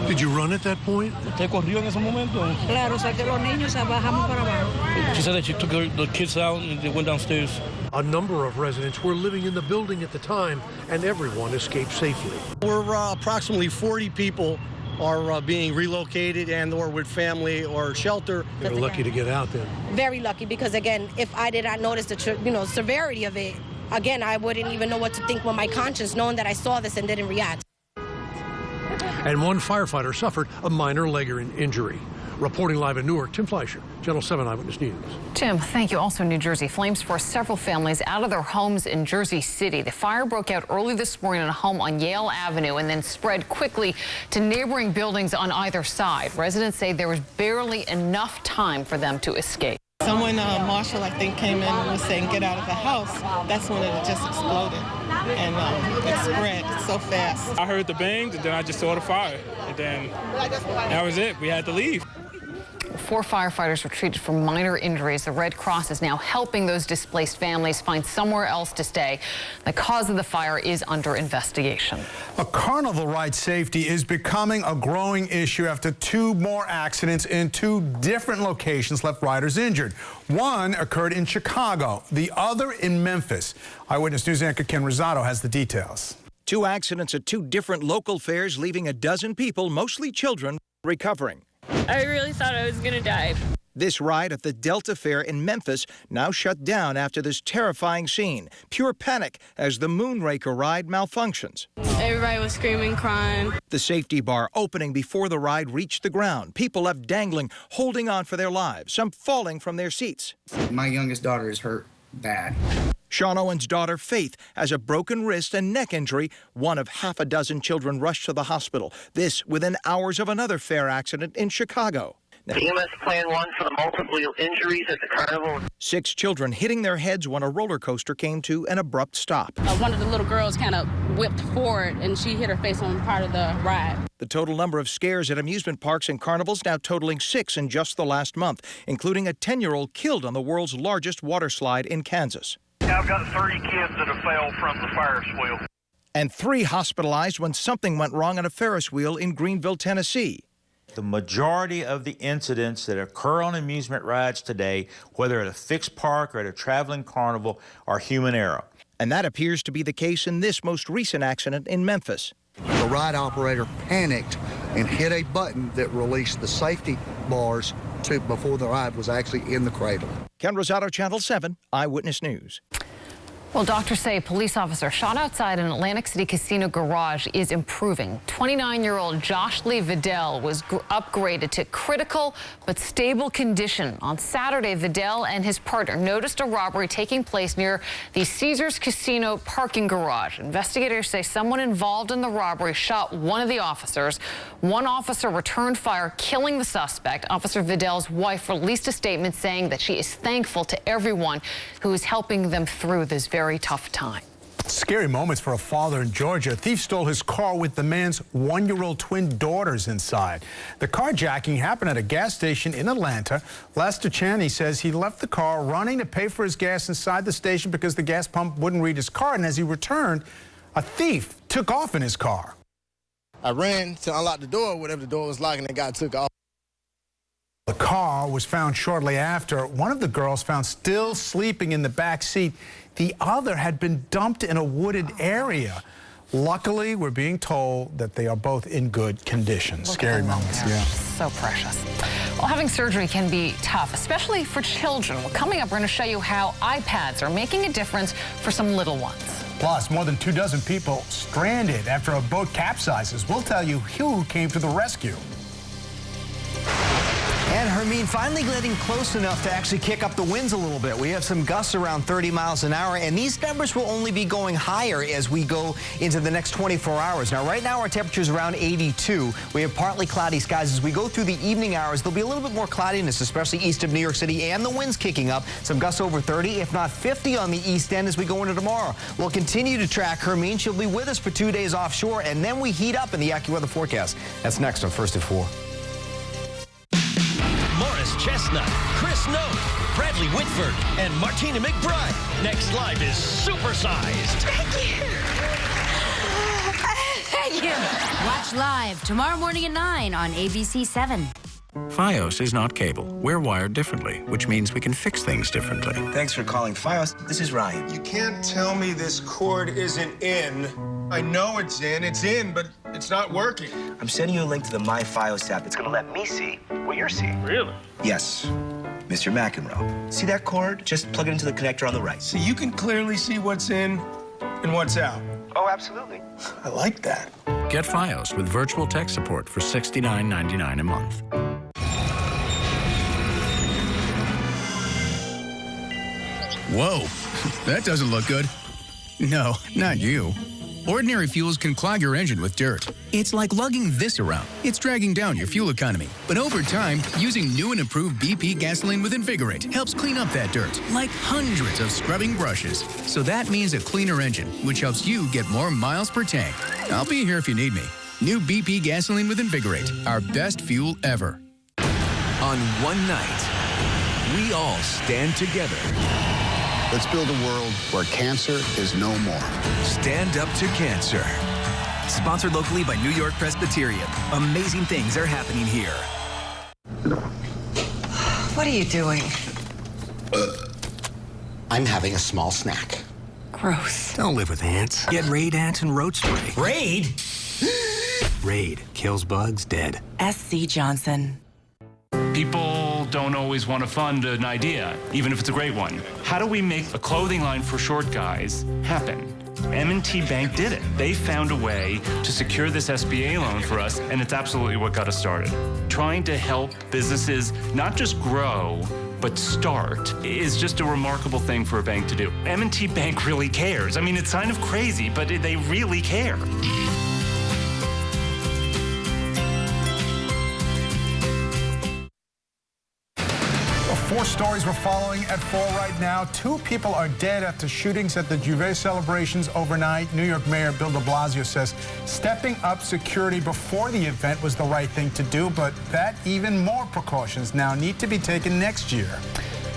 Did you run at that point? ¿Usted corrió en ese momento? Claro, saqué los niños, bajamos para abajo. She said that she took the kids out and they went downstairs. A number of residents were living in the building at the time, and everyone escaped safely. We're approximately 40 people are being relocated and or with family or shelter. They were lucky to get out then. Very lucky, because again, if I did not notice the severity of it, again, I wouldn't even know what to think with my conscience, knowing that I saw this and didn't react. And one firefighter suffered a minor leg injury. Reporting live in Newark, Tim Fleischer, Channel 7 Eyewitness News. Tim, thank you. Also, New Jersey, flames forced several families out of their homes in Jersey City. The fire broke out early this morning in a home on Yale Avenue and then spread quickly to neighboring buildings on either side. Residents say there was barely enough time for them to escape. Someone, Marshall, I think, came in and was saying, "Get out of the house." That's when it just exploded, and it spread so fast. I heard the bangs, and then I just saw the fire, and then that was it. We had to leave. 4 firefighters were treated for minor injuries. The Red Cross is now helping those displaced families find somewhere else to stay. The cause of the fire is under investigation. A carnival ride safety is becoming a growing issue after 2 more accidents in 2 different locations left riders injured. One occurred in Chicago, the other in Memphis. Eyewitness News anchor Ken Rosado has the details. 2 accidents at 2 different local fairs, leaving a dozen people, mostly children, recovering. I really thought I was going to die. This ride at the Delta Fair in Memphis now shut down after this terrifying scene. Pure panic as the Moonraker ride malfunctions. Everybody was screaming, crying. The safety bar opening before the ride reached the ground. People left dangling, holding on for their lives, some falling from their seats. My youngest daughter is hurt bad. Sean Owen's daughter, Faith, has a broken wrist and neck injury. One of half a dozen children rushed to the hospital. This within hours of another fair accident in Chicago. EMS Plan 1 for the multiple injuries at the carnival. 6 children hitting their heads when a roller coaster came to an abrupt stop. One of the little girls kind of whipped forward, and she hit her face on part of the ride. The total number of scares at amusement parks and carnivals now totaling 6 in just the last month, including a 10-year-old killed on the world's largest water slide in Kansas. I've got 30 kids that have fell from the Ferris wheel. And 3 hospitalized when something went wrong on a Ferris wheel in Greenville, Tennessee. The majority of the incidents that occur on amusement rides today, whether at a fixed park or at a traveling carnival, are human error. And that appears to be the case in this most recent accident in Memphis. The ride operator panicked and hit a button that released the safety bars before the ride was actually in the cradle. Ken Rosato, Channel 7, Eyewitness News. Well, doctors say a police officer shot outside an Atlantic City casino garage is improving. 29-year-old Josh Lee Vidal was upgraded to critical but stable condition. On Saturday, Vidal and his partner noticed a robbery taking place near the Caesars Casino parking garage. Investigators say someone involved in the robbery shot one of the officers. One officer returned fire, killing the suspect. Officer Vidal's wife released a statement saying that she is thankful to everyone who is helping them through this very tough time. Scary moments for a father in Georgia. A thief stole his car with the man's one-year-old twin daughters inside. The carjacking happened at a gas station in Atlanta. Lester Chaney says he left the car running to pay for his gas inside the station because the gas pump wouldn't read his card. And as he returned, a thief took off in his car. I ran to unlock the door. Whatever the door was locking, the guy took off. The car was found shortly after. One of the girls found still sleeping in the back seat. The other had been dumped in a wooded area. Luckily, we're being told that they are both in good condition. Scary moments, yeah. So precious. Well, having surgery can be tough, especially for children. Well, coming up, we're going to show you how iPads are making a difference for some little ones. Plus, more than 24 people stranded after a boat capsizes. We'll tell you who came to the rescue. And Hermine finally getting close enough to actually kick up the winds a little bit. We have some gusts around 30 miles an hour, and these numbers will only be going higher as we go into the next 24 hours. Now, right now, our temperature is around 82. We have partly cloudy skies. As we go through the evening hours, there'll be a little bit more cloudiness, especially east of New York City, and the winds kicking up. Some gusts over 30, if not 50 on the east end as we go into tomorrow. We'll continue to track Hermine. She'll be with us for 2 days offshore, and then we heat up in the AccuWeather forecast. That's next on First at 4. Morris Chestnut, Chris Note, Bradley Whitford, and Martina McBride. Next Live is supersized. Thank you. Thank you. Watch live tomorrow morning at 9 on ABC-7. Fios is not cable. We're wired differently, which means we can fix things differently. Thanks for calling Fios. This is Ryan. You can't tell me this cord isn't in. I know it's in, but it's not working. I'm sending you a link to the My Fios app. It's going to let me see what you're seeing. Really? Yes, Mr. McEnroe. See that cord? Just plug it into the connector on the right. So you can clearly see what's in and what's out. Oh, absolutely. I like that. Get Fios with virtual tech support for $69.99 a month. Whoa, that doesn't look good. No, not you. Ordinary fuels can clog your engine with dirt. It's like lugging this around. It's dragging down your fuel economy. But over time, using new and improved BP gasoline with Invigorate helps clean up that dirt, like hundreds of scrubbing brushes. So that means a cleaner engine, which helps you get more miles per tank. I'll be here if you need me. New BP gasoline with Invigorate, our best fuel ever. On one night, we all stand together. Let's build a world where cancer is no more. Stand up to cancer. Sponsored locally by New York Presbyterian. Amazing things are happening here. What are you doing? I'm having a small snack. Gross. Don't live with ants. Get Raid Ant and Road Spray. Raid? Raid kills bugs dead. S.C. Johnson. People don't always want to fund an idea, even if it's a great one. How do we make a clothing line for short guys happen? M&T Bank did it. They found a way to secure this SBA loan for us, and it's absolutely what got us started. Trying to help businesses not just grow, but start is just a remarkable thing for a bank to do. M&T Bank really cares. I mean, it's kind of crazy, but they really care. Four stories we're following at 4 right now. 2 people are dead after shootings at the Juve celebrations overnight. New York Mayor Bill de Blasio says stepping up security before the event was the right thing to do, but that even more precautions now need to be taken next year.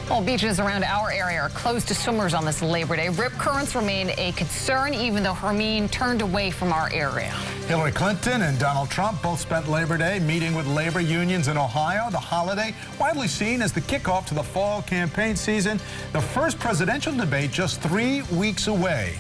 Well, beaches around our area are closed to swimmers on this Labor Day. Rip currents remain a concern, even though Hermine turned away from our area. Hillary Clinton and Donald Trump both spent Labor Day meeting with labor unions in Ohio. The holiday widely seen as the kickoff to the fall campaign season. The first presidential debate just 3 weeks away.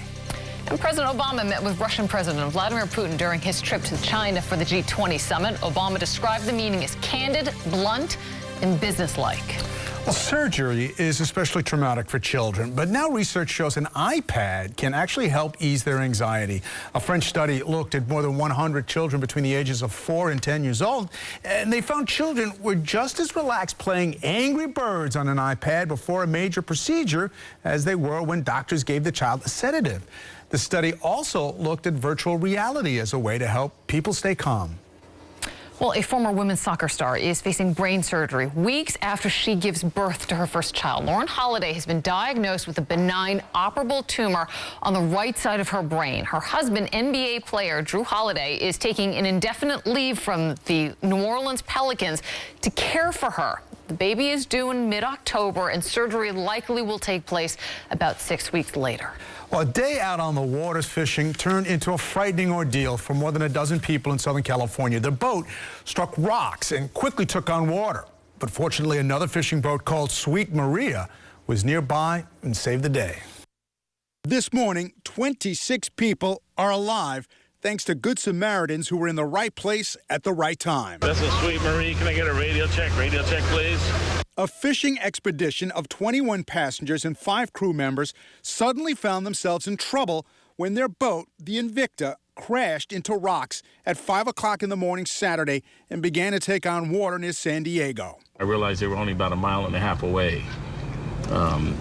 And President Obama met with Russian President Vladimir Putin during his trip to China for the G20 summit. Obama described the meeting as candid, blunt, and businesslike. Well, surgery is especially traumatic for children, but now research shows an iPad can actually help ease their anxiety. A French study looked at more than 100 children between the ages of 4 and 10 years old, and they found children were just as relaxed playing Angry Birds on an iPad before a major procedure as they were when doctors gave the child a sedative. The study also looked at virtual reality as a way to help people stay calm. Well, a former women's soccer star is facing brain surgery weeks after she gives birth to her first child. Lauren Holiday has been diagnosed with a benign operable tumor on the right side of her brain. Her husband, NBA player Drew Holiday, is taking an indefinite leave from the New Orleans Pelicans to care for her. The baby is due in mid-October, and surgery likely will take place about 6 weeks later. Well, a day out on the waters fishing turned into a frightening ordeal for more than a dozen people in Southern California. The boat struck rocks and quickly took on water. But fortunately, another fishing boat called Sweet Maria was nearby and saved the day. This morning, 26 people are alive thanks to Good Samaritans who were in the right place at the right time. This is Sweet Marie. Can I get a radio check? Radio check, please. A fishing expedition of 21 passengers and 5 crew members suddenly found themselves in trouble when their boat, the Invicta, crashed into rocks at 5 o'clock in the morning Saturday and began to take on water near San Diego. I realized they were only about 1.5 miles away.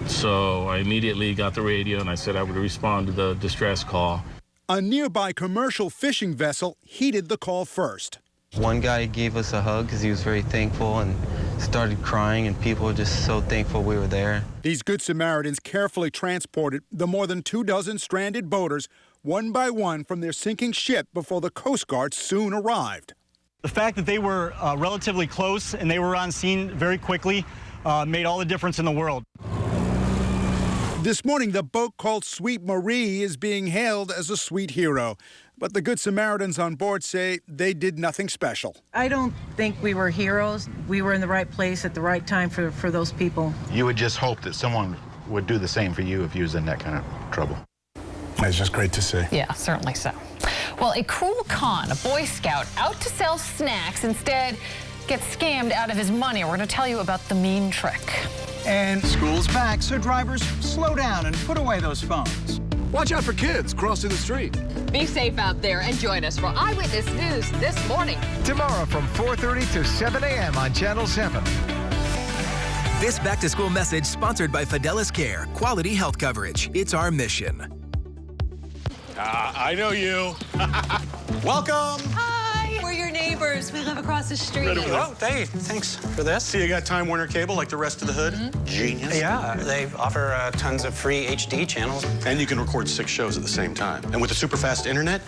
So I immediately got the radio and I said I would respond to the distress call. A nearby commercial fishing vessel heeded the call first. One guy gave us a hug because he was very thankful and started crying, and people were just so thankful we were there. These Good Samaritans carefully transported the more than 24 stranded boaters one by one from their sinking ship before the Coast Guard soon arrived. The fact that they were relatively close and they were on scene very quickly made all the difference in the world. This morning, the boat called Sweet Marie is being hailed as a sweet hero. But the Good Samaritans on board say they did nothing special. I don't think we were heroes. We were in the right place at the right time for those people. You would just hope that someone would do the same for you if you was in that kind of trouble. It's just great to see. Yeah, certainly so. Well, a cruel con, a Boy Scout out to sell snacks, instead gets scammed out of his money. We're going to tell you about the mean trick. And school's back, so drivers, slow down and put away those phones. Watch out for kids crossing the street. Be safe out there and join us for Eyewitness News this morning. Tomorrow from 4:30 to 7 a.m. on Channel 7. This back-to-school message sponsored by Fidelis Care. Quality health coverage. It's our mission. I know you. Welcome. Hi. We're your neighbors. We live across the street. Oh, hey, thanks for this. See, you got Time Warner Cable like the rest of the hood? Mm-hmm. Genius. Yeah, they offer tons of free HD channels. And you can record 6 shows at the same time. And with the super fast internet,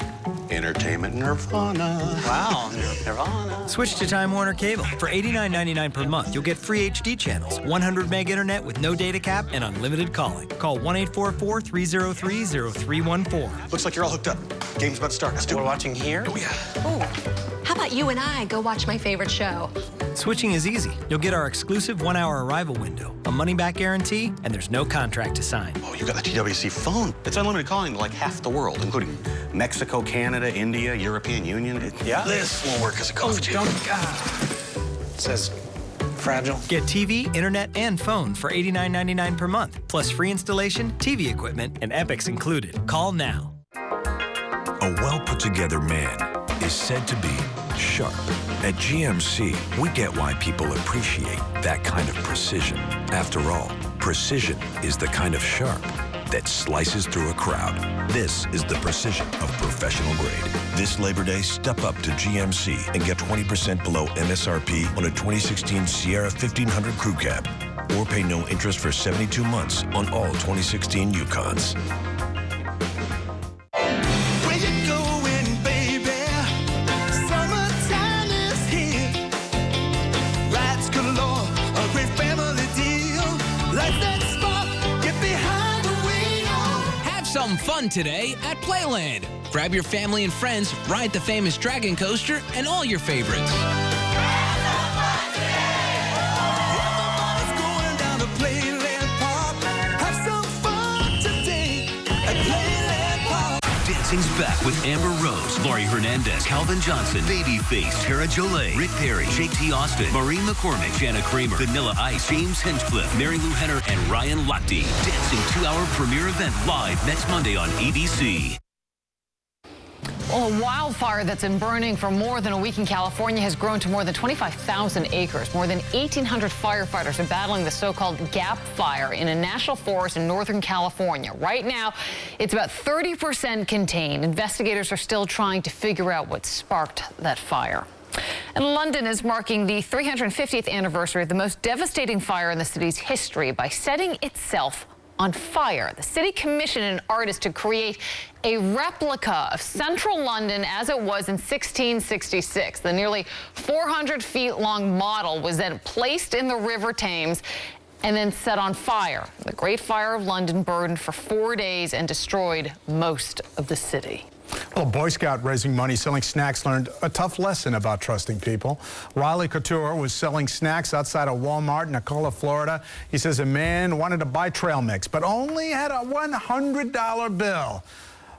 entertainment nirvana. Wow, nirvana. Switch to Time Warner Cable. For $89.99 per month, you'll get free HD channels, 100 meg internet with no data cap, and unlimited calling. Call 1-844-303-0314. Looks like you're all hooked up. Game's about to start. Let's do it. We're watching here? Oh, yeah. Ooh. How about you and I go watch my favorite show? Switching is easy. You'll get our exclusive 1-hour arrival window, a money-back guarantee, and there's no contract to sign. Oh, you got the TWC phone. It's unlimited calling to like half the world, including Mexico, Canada, India, European Union. Yeah? This will work as a coffee table. It says fragile. Get TV, internet, and phone for $89.99 per month, plus free installation, TV equipment, and Epics included. Call now. A well-put-together man is said to be sharp. At GMC, we get why people appreciate that kind of precision. After all, precision is the kind of sharp that slices through a crowd. This is the precision of professional grade. This Labor Day, step up to GMC and get 20% below MSRP on a 2016 Sierra 1500 Crew Cab, or pay no interest for 72 months on all 2016 Yukons. fun today at Playland. Grab your family and friends, ride the famous Dragon Coaster, and all your favorites. Dancing's back with Amber Rose, Laurie Hernandez, Calvin Johnson, Babyface, Tara Jolie, Rick Perry, JT Austin, Maureen McCormick, Jana Kramer, Vanilla Ice, James Hinchcliffe, Mary Lou Henner, and Ryan Lochte. Dancing 2-hour premiere event live next Monday on ABC. Well, a wildfire that's been burning for more than a week in California has grown to more than 25,000 acres. More than 1,800 firefighters are battling the so-called Gap Fire in a national forest in Northern California. Right now, it's about 30% contained. Investigators are still trying to figure out what sparked that fire. And London is marking the 350th anniversary of the most devastating fire in the city's history by setting itself on fire. The city commissioned an artist to create a replica of central London as it was in 1666. The nearly 400 feet long model was then placed in the River Thames and then set on fire. The Great Fire of London burned for 4 days and destroyed most of the city. Well, a Boy Scout raising money selling snacks learned a tough lesson about trusting people. Riley Couture was selling snacks outside of Walmart in Ocala, Florida. He says a man wanted to buy trail mix, but only had a $100 bill.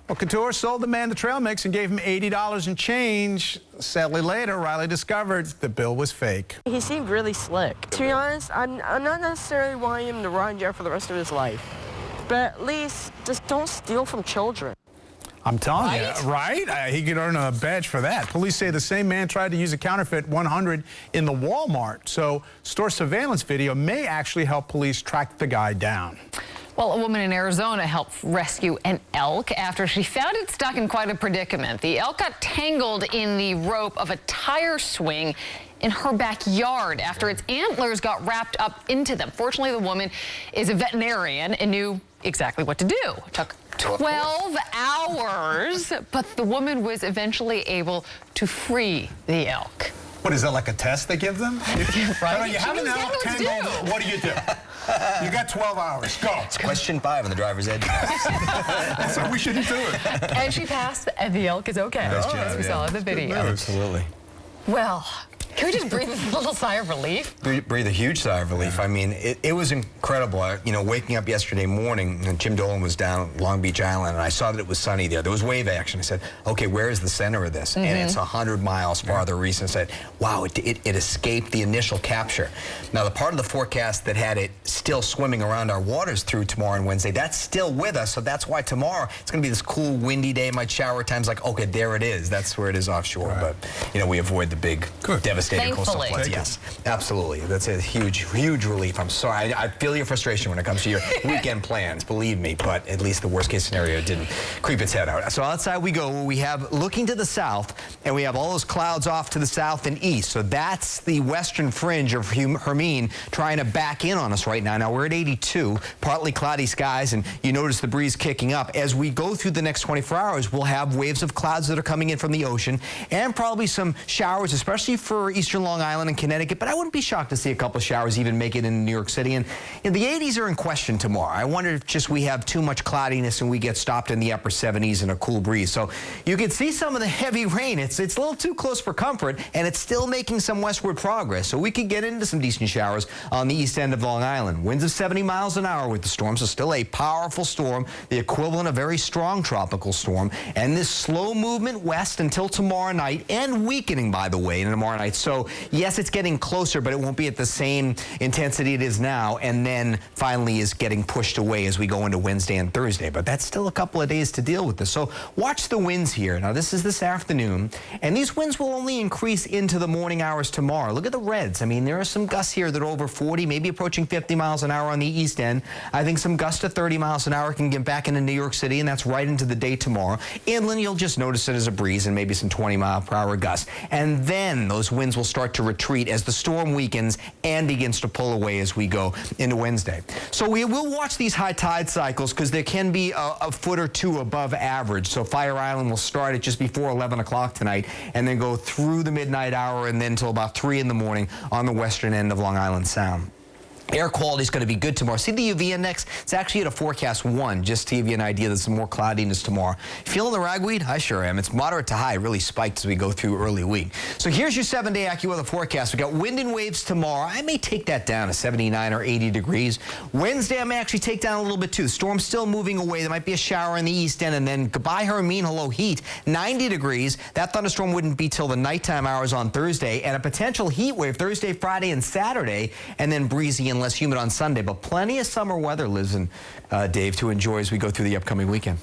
Well, Couture sold the man the trail mix and gave him $80 in change. Sadly, later, Riley discovered the bill was fake. He seemed really slick. To be honest, I'm not necessarily wanting him to rot in jail for the rest of his life, but at least just don't steal from children. I'm telling you, right? He could earn a badge for that. Police say the same man tried to use a counterfeit 100 in the Walmart. So store surveillance video may actually help police track the guy down. Well, a woman in Arizona helped rescue an elk after she found it stuck in quite a predicament. The elk got tangled in the rope of a tire swing in her backyard after its antlers got wrapped up into them. Fortunately, the woman is a veterinarian and knew exactly what to do. It took 12 hours, but the woman was eventually able to free the elk. What is that, like a test they give them? Right? You have an elk tangled, what do? You got 12 hours, go. It's question 5 on the driver's ed. That's what we shouldn't do it. And she passed, and the elk is okay, as we saw in the video. Absolutely. Well, can we just breathe a little sigh of relief? Breathe a huge sigh of relief. I mean, it was incredible. Waking up yesterday morning, and Jim Dolan was down at Long Beach Island, and I saw that it was sunny there. There was wave action. I said, okay, where is the center of this? And it's 100 miles farther east. And I said, wow, it escaped the initial capture. Now, the part of the forecast that had it still swimming around our waters through tomorrow and Wednesday, that's still with us. So that's why tomorrow it's going to be this cool, windy day. Might shower times like, okay, there it is. That's where it is offshore. Right. But, we avoid the big, devastating coastal floods. Yes, absolutely. That's a huge, huge relief. I'm sorry. I feel your frustration when it comes to your weekend plans, believe me, but at least the worst case scenario didn't creep its head out. So outside we go. We have looking to the south, and we have all those clouds off to the south and east. So that's the western fringe of Hermine trying to back in on us right now. Now we're at 82, partly cloudy skies, and you notice the breeze kicking up. As we go through the next 24 hours, we'll have waves of clouds that are coming in from the ocean and probably some showers, especially for eastern Long Island and Connecticut, but I wouldn't be shocked to see a couple of showers even make it in New York City. And the 80s are in question tomorrow. I wonder if just we have too much cloudiness and we get stopped in the upper 70s and a cool breeze. So you can see some of the heavy rain. It's a little too close for comfort, and it's still making some westward progress. So we could get into some decent showers on the east end of Long Island. Winds of 70 miles an hour with the storm, so still a powerful storm, the equivalent of a very strong tropical storm. And this slow movement west until tomorrow night, and weakening, by the way, tomorrow night. So yes, it's getting closer, but it won't be at the same intensity it is now, and then finally is getting pushed away as we go into Wednesday and Thursday. But that's still a couple of days to deal with this. So watch the winds here. Now this is this afternoon, and these winds will only increase into the morning hours tomorrow. Look at the reds. I mean, there are some gusts here that are over 40, maybe approaching 50 miles an hour on the east end. I think some gusts to 30 miles an hour can get back into New York City, and that's right into the day tomorrow. Inland, you'll just notice it as a breeze and maybe some 20-mile-per-hour gusts. And then those winds will start to retreat as the storm weakens and begins to pull away as we go into Wednesday. So we will watch these high tide cycles because there can be a foot or two above average. So Fire Island will start at just before 11 o'clock tonight and then go through the midnight hour and then till about 3 in the morning on the western end of Long Island Sound. Air quality is going to be good tomorrow. See the UV index? It's actually at a forecast 1, just to give you an idea. There's some more cloudiness tomorrow. Feeling the ragweed? I sure am. It's moderate to high. It really spiked as we go through early week. So here's your 7-day AccuWeather forecast. We've got wind and waves tomorrow. I may take that down to 79 or 80 degrees. Wednesday, I may actually take down a little bit too. The storm's still moving away. There might be a shower in the east end, and then goodbye, Hermine. Hello, heat. 90 degrees. That thunderstorm wouldn't be till the nighttime hours on Thursday, and a potential heat wave Thursday, Friday, and Saturday, and then breezy and less humid on Sunday. But plenty of summer weather, Liz and Dave, to enjoy as we go through the upcoming weekend.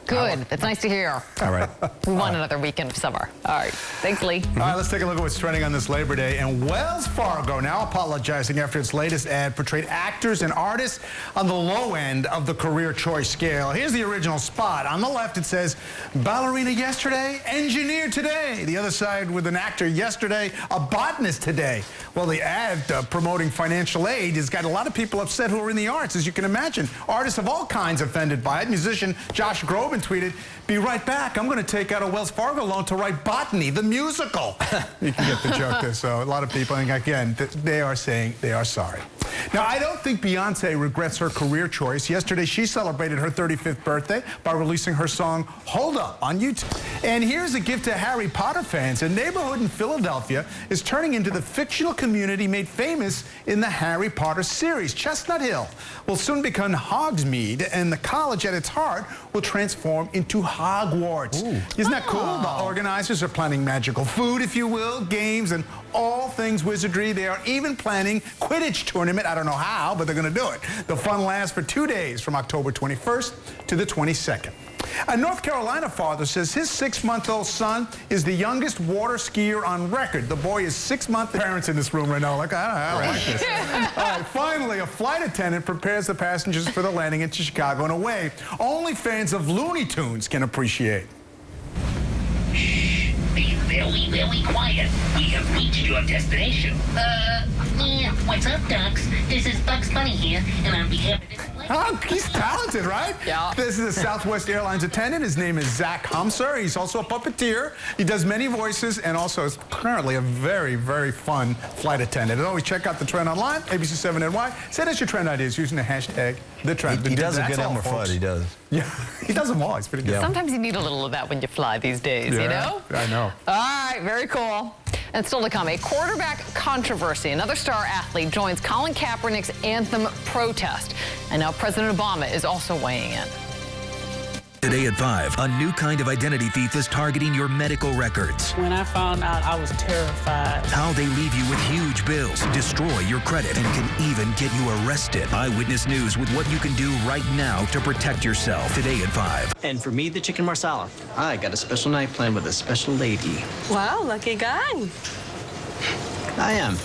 Good. That's nice to hear. All right. We want another weekend of summer. All right. Thanks, Lee. All right, let's take a look at what's trending on this Labor Day. And Wells Fargo now apologizing after its latest ad portrayed actors and artists on the low end of the career choice scale. Here's the original spot. On the left, it says, ballerina yesterday, engineer today. The other side with an actor yesterday, a botanist today. Well, the ad promoting financial aid has got a lot of people upset who are in the arts, as you can imagine. Artists of all kinds offended by it. Musician Josh Groban tweeted, "Be right back. I'm going to take out a Wells Fargo loan to write Botany, the musical." You can get the joke there. So a lot of people, and again, they are saying they are sorry. Now, I don't think Beyonce regrets her career choice. Yesterday, she celebrated her 35th birthday by releasing her song, Hold Up, on YouTube. And here's a gift to Harry Potter fans. A neighborhood in Philadelphia is turning into the fictional community made famous in the Harry Potter series. Chestnut Hill will soon become Hogsmeade, and the college at its heart will transform into Hogwarts. Ooh. Isn't that cool? The organizers are planning magical food, if you will, games, and all things wizardry. They are even planning Quidditch tournament. I don't know how, but they're going to do it. The fun lasts for 2 days from October 21st to the 22nd. A North Carolina father says his 6-month-old son is the youngest water skier on record. The boy is 6 months. Parents in this room right now are like, I don't like this. All right, finally, a flight attendant prepares the passengers for the landing into Chicago in a way only fans of Looney Tunes can appreciate. Shh, be very, very quiet. We have reached your destination. What's up, Ducks? This is Bugs Bunny here, and on behalf of this... Oh, he's talented, right? Yeah. This is a Southwest Airlines attendant. His name is Zach Humser. He's also a puppeteer. He does many voices and also is apparently a very, very fun flight attendant. And always check out the trend online, ABC7NY. Send us your trend ideas using the hashtag #TheTrend. He does a good Elmer Fudd, he does. Yeah, he does them all. He's pretty good. Sometimes you need a little of that when you fly these days, you know? I know. All right, very cool. And still to come, a quarterback controversy. Another star athlete joins Colin Kaepernick's anthem protest. And now President Obama is also weighing in. Today at 5, a new kind of identity thief is targeting your medical records. When I found out, I was terrified. How they leave you with huge bills, destroy your credit, and can even get you arrested. Eyewitness News with what you can do right now to protect yourself. Today at 5. And for me, the chicken marsala. I got a special night planned with a special lady. Wow, lucky guy. I am.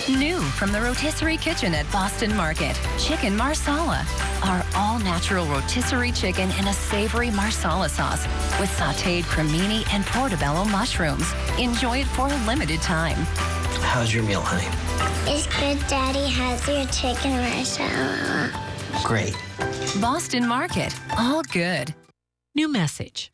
New from the rotisserie kitchen at Boston Market, chicken marsala. Our all-natural rotisserie chicken in a savory marsala sauce with sautéed cremini and portobello mushrooms. Enjoy it for a limited time. How's your meal, honey? It's good, Daddy. How's your chicken marsala? Great. Boston Market, all good. New message.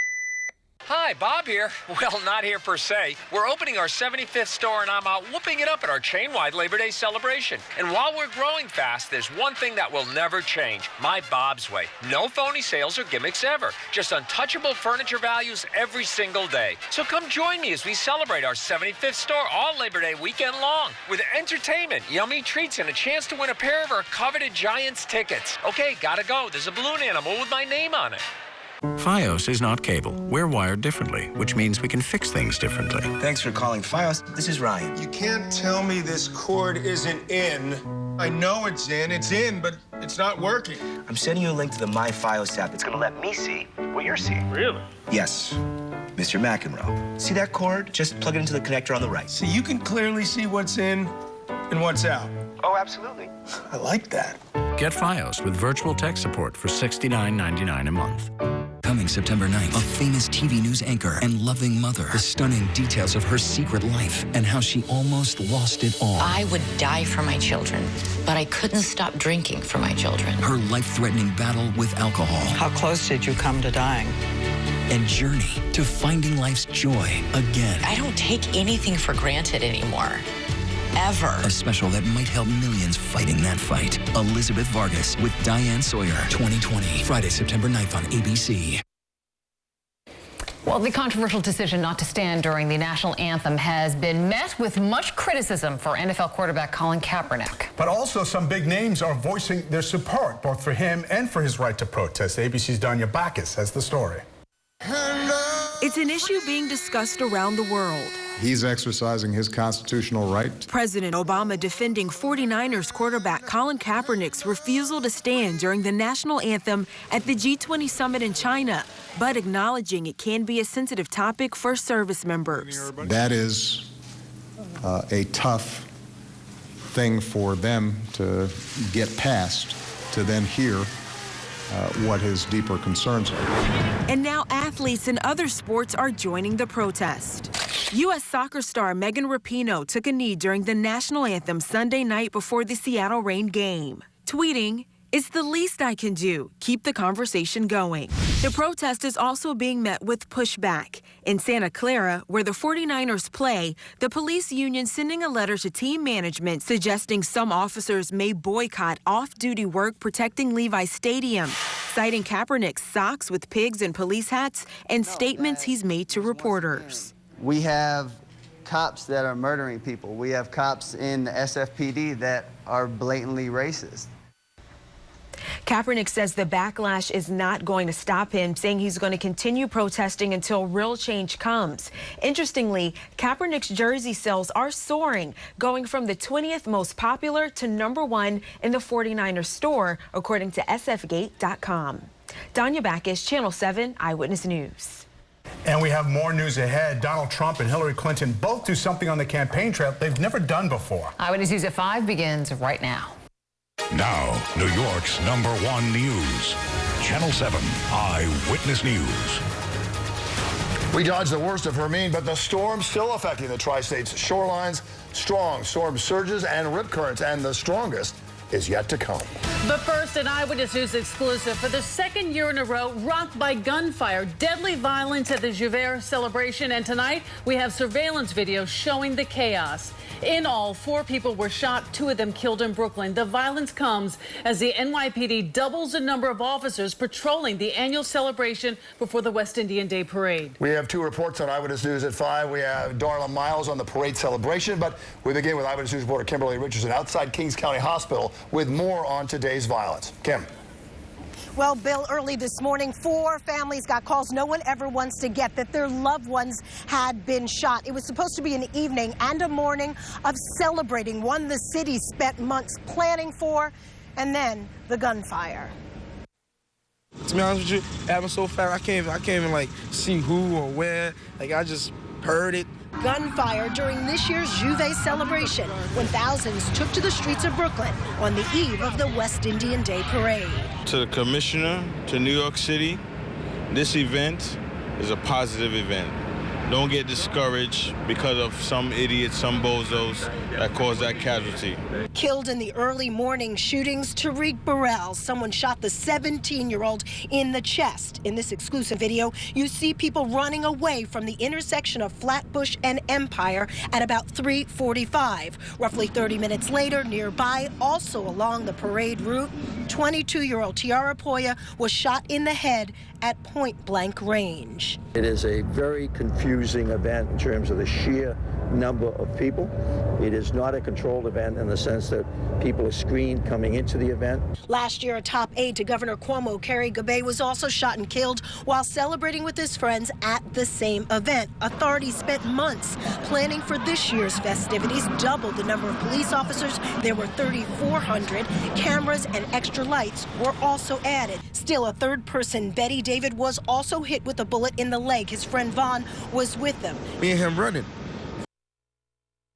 Hi, Bob here. Well, not here per se. We're opening our 75th store, and I'm out whooping it up at our chain-wide Labor Day celebration. And while we're growing fast, there's one thing that will never change. My Bob's way. No phony sales or gimmicks ever. Just untouchable furniture values every single day. So come join me as we celebrate our 75th store all Labor Day weekend long with entertainment, yummy treats, and a chance to win a pair of our coveted Giants tickets. Okay, gotta go. There's a balloon animal with my name on it. Fios is not cable. We're wired differently, which means we can fix things differently. Thanks for calling Fios. This is Ryan. You can't tell me this cord isn't in. I know it's in, but it's not working. I'm sending you a link to the My Fios app. It's going to let me see what you're seeing. Really? Yes. Mr. McEnroe. See that cord? Just plug it into the connector on the right. So you can clearly see what's in and what's out. Oh, absolutely. I like that. Get Fios with virtual tech support for $69.99 a month. Coming September 9th, a famous TV news anchor and loving mother. The stunning details of her secret life and how she almost lost it all. I would die for my children, but I couldn't stop drinking for my children. Her life-threatening battle with alcohol. How close did you come to dying? And journey to finding life's joy again. I don't take anything for granted anymore. ever. A special that might help millions fighting that fight. Elizabeth Vargas with Diane Sawyer, 2020. Friday, September 9th on ABC. Well, the controversial decision not to stand during the national anthem has been met with much criticism for NFL quarterback Colin Kaepernick. But also some big names are voicing their support, both for him and for his right to protest. ABC's Danya Bacchus has the story. It's an issue being discussed around the world. He's exercising his constitutional right. President Obama defending 49ers quarterback Colin Kaepernick's refusal to stand during the national anthem at the G20 summit in China, but acknowledging it can be a sensitive topic for service members. That is a tough thing for them to get past, to then hear what his deeper concerns are. And now athletes in other sports are joining the protest. U.S. soccer star Megan Rapinoe took a knee during the national anthem Sunday night before the Seattle Reign game, tweeting, "It's the least I can do. Keep the conversation going." The protest is also being met with pushback. In Santa Clara, where the 49ers play, the police union sending a letter to team management suggesting some officers may boycott off-duty work protecting Levi Stadium, citing Kaepernick's socks with pigs and police hats and statements he's made to reporters. We have cops that are murdering people. We have cops in the SFPD that are blatantly racist. Kaepernick says the backlash is not going to stop him, saying he's going to continue protesting until real change comes. Interestingly, Kaepernick's jersey sales are soaring, going from the 20th most popular to #1 in the 49ers store, according to sfgate.com. Danya Bacchus, Channel 7 Eyewitness News. And we have more news ahead. Donald Trump and Hillary Clinton both do something on the campaign trail they've never done before. Eyewitness News at 5 begins right now. Now, New York's #1 news. Channel 7 Eyewitness News. We dodged the worst of Hermine, but the storm's still affecting the tri-state's shorelines. Strong storm surges and rip currents, and the strongest is yet to come. But first, an Eyewitness News exclusive. For the second year in a row, rocked by gunfire, deadly violence at the Joubert celebration. And tonight, we have surveillance video showing the chaos. In all, 4 people were shot, 2 of them killed in Brooklyn. The violence comes as the NYPD doubles the number of officers patrolling the annual celebration before the West Indian Day Parade. We have 2 reports on Eyewitness News at 5. We have Darla Miles on the parade celebration, but we begin with Eyewitness News reporter Kimberly Richardson outside Kings County Hospital with more on today's violence. Kim. Well, Bill, early this morning, 4 families got calls no one ever wants to get that their loved ones had been shot. It was supposed to be an evening and a morning of celebrating one the city spent months planning for, and then the gunfire. To be honest with you, it happened so fast, I can't even like see who or where. Like, I just heard it. Gunfire during this year's Juve celebration when thousands took to the streets of Brooklyn on the eve of the West Indian Day Parade. To the commissioner, to New York City, this event is a positive event. Don't get discouraged because of some idiots, some bozos that caused that casualty. Killed in the early morning shootings, Tariq Burrell. Someone shot the 17-year-old in the chest. In this exclusive video, you see people running away from the intersection of Flatbush and Empire at about 3:45. Roughly 30 minutes later, nearby, also along the parade route, 22-year-old Tiara Poya was shot in the head at point-blank range. It is a very confusing event in terms of the sheer number of people. It is not a controlled event in the sense that people are screened coming into the event. Last year, a top aide to Governor Cuomo, Carrie Gabay, was also shot and killed while celebrating with his friends at the same event. Authorities spent months planning for this year's festivities, doubled the number of police officers. There were 3,400. Cameras and extra lights were also added. Still, a third person, Betty David, was also hit with a bullet in the leg. His friend Vaughn was with them. Me and him running.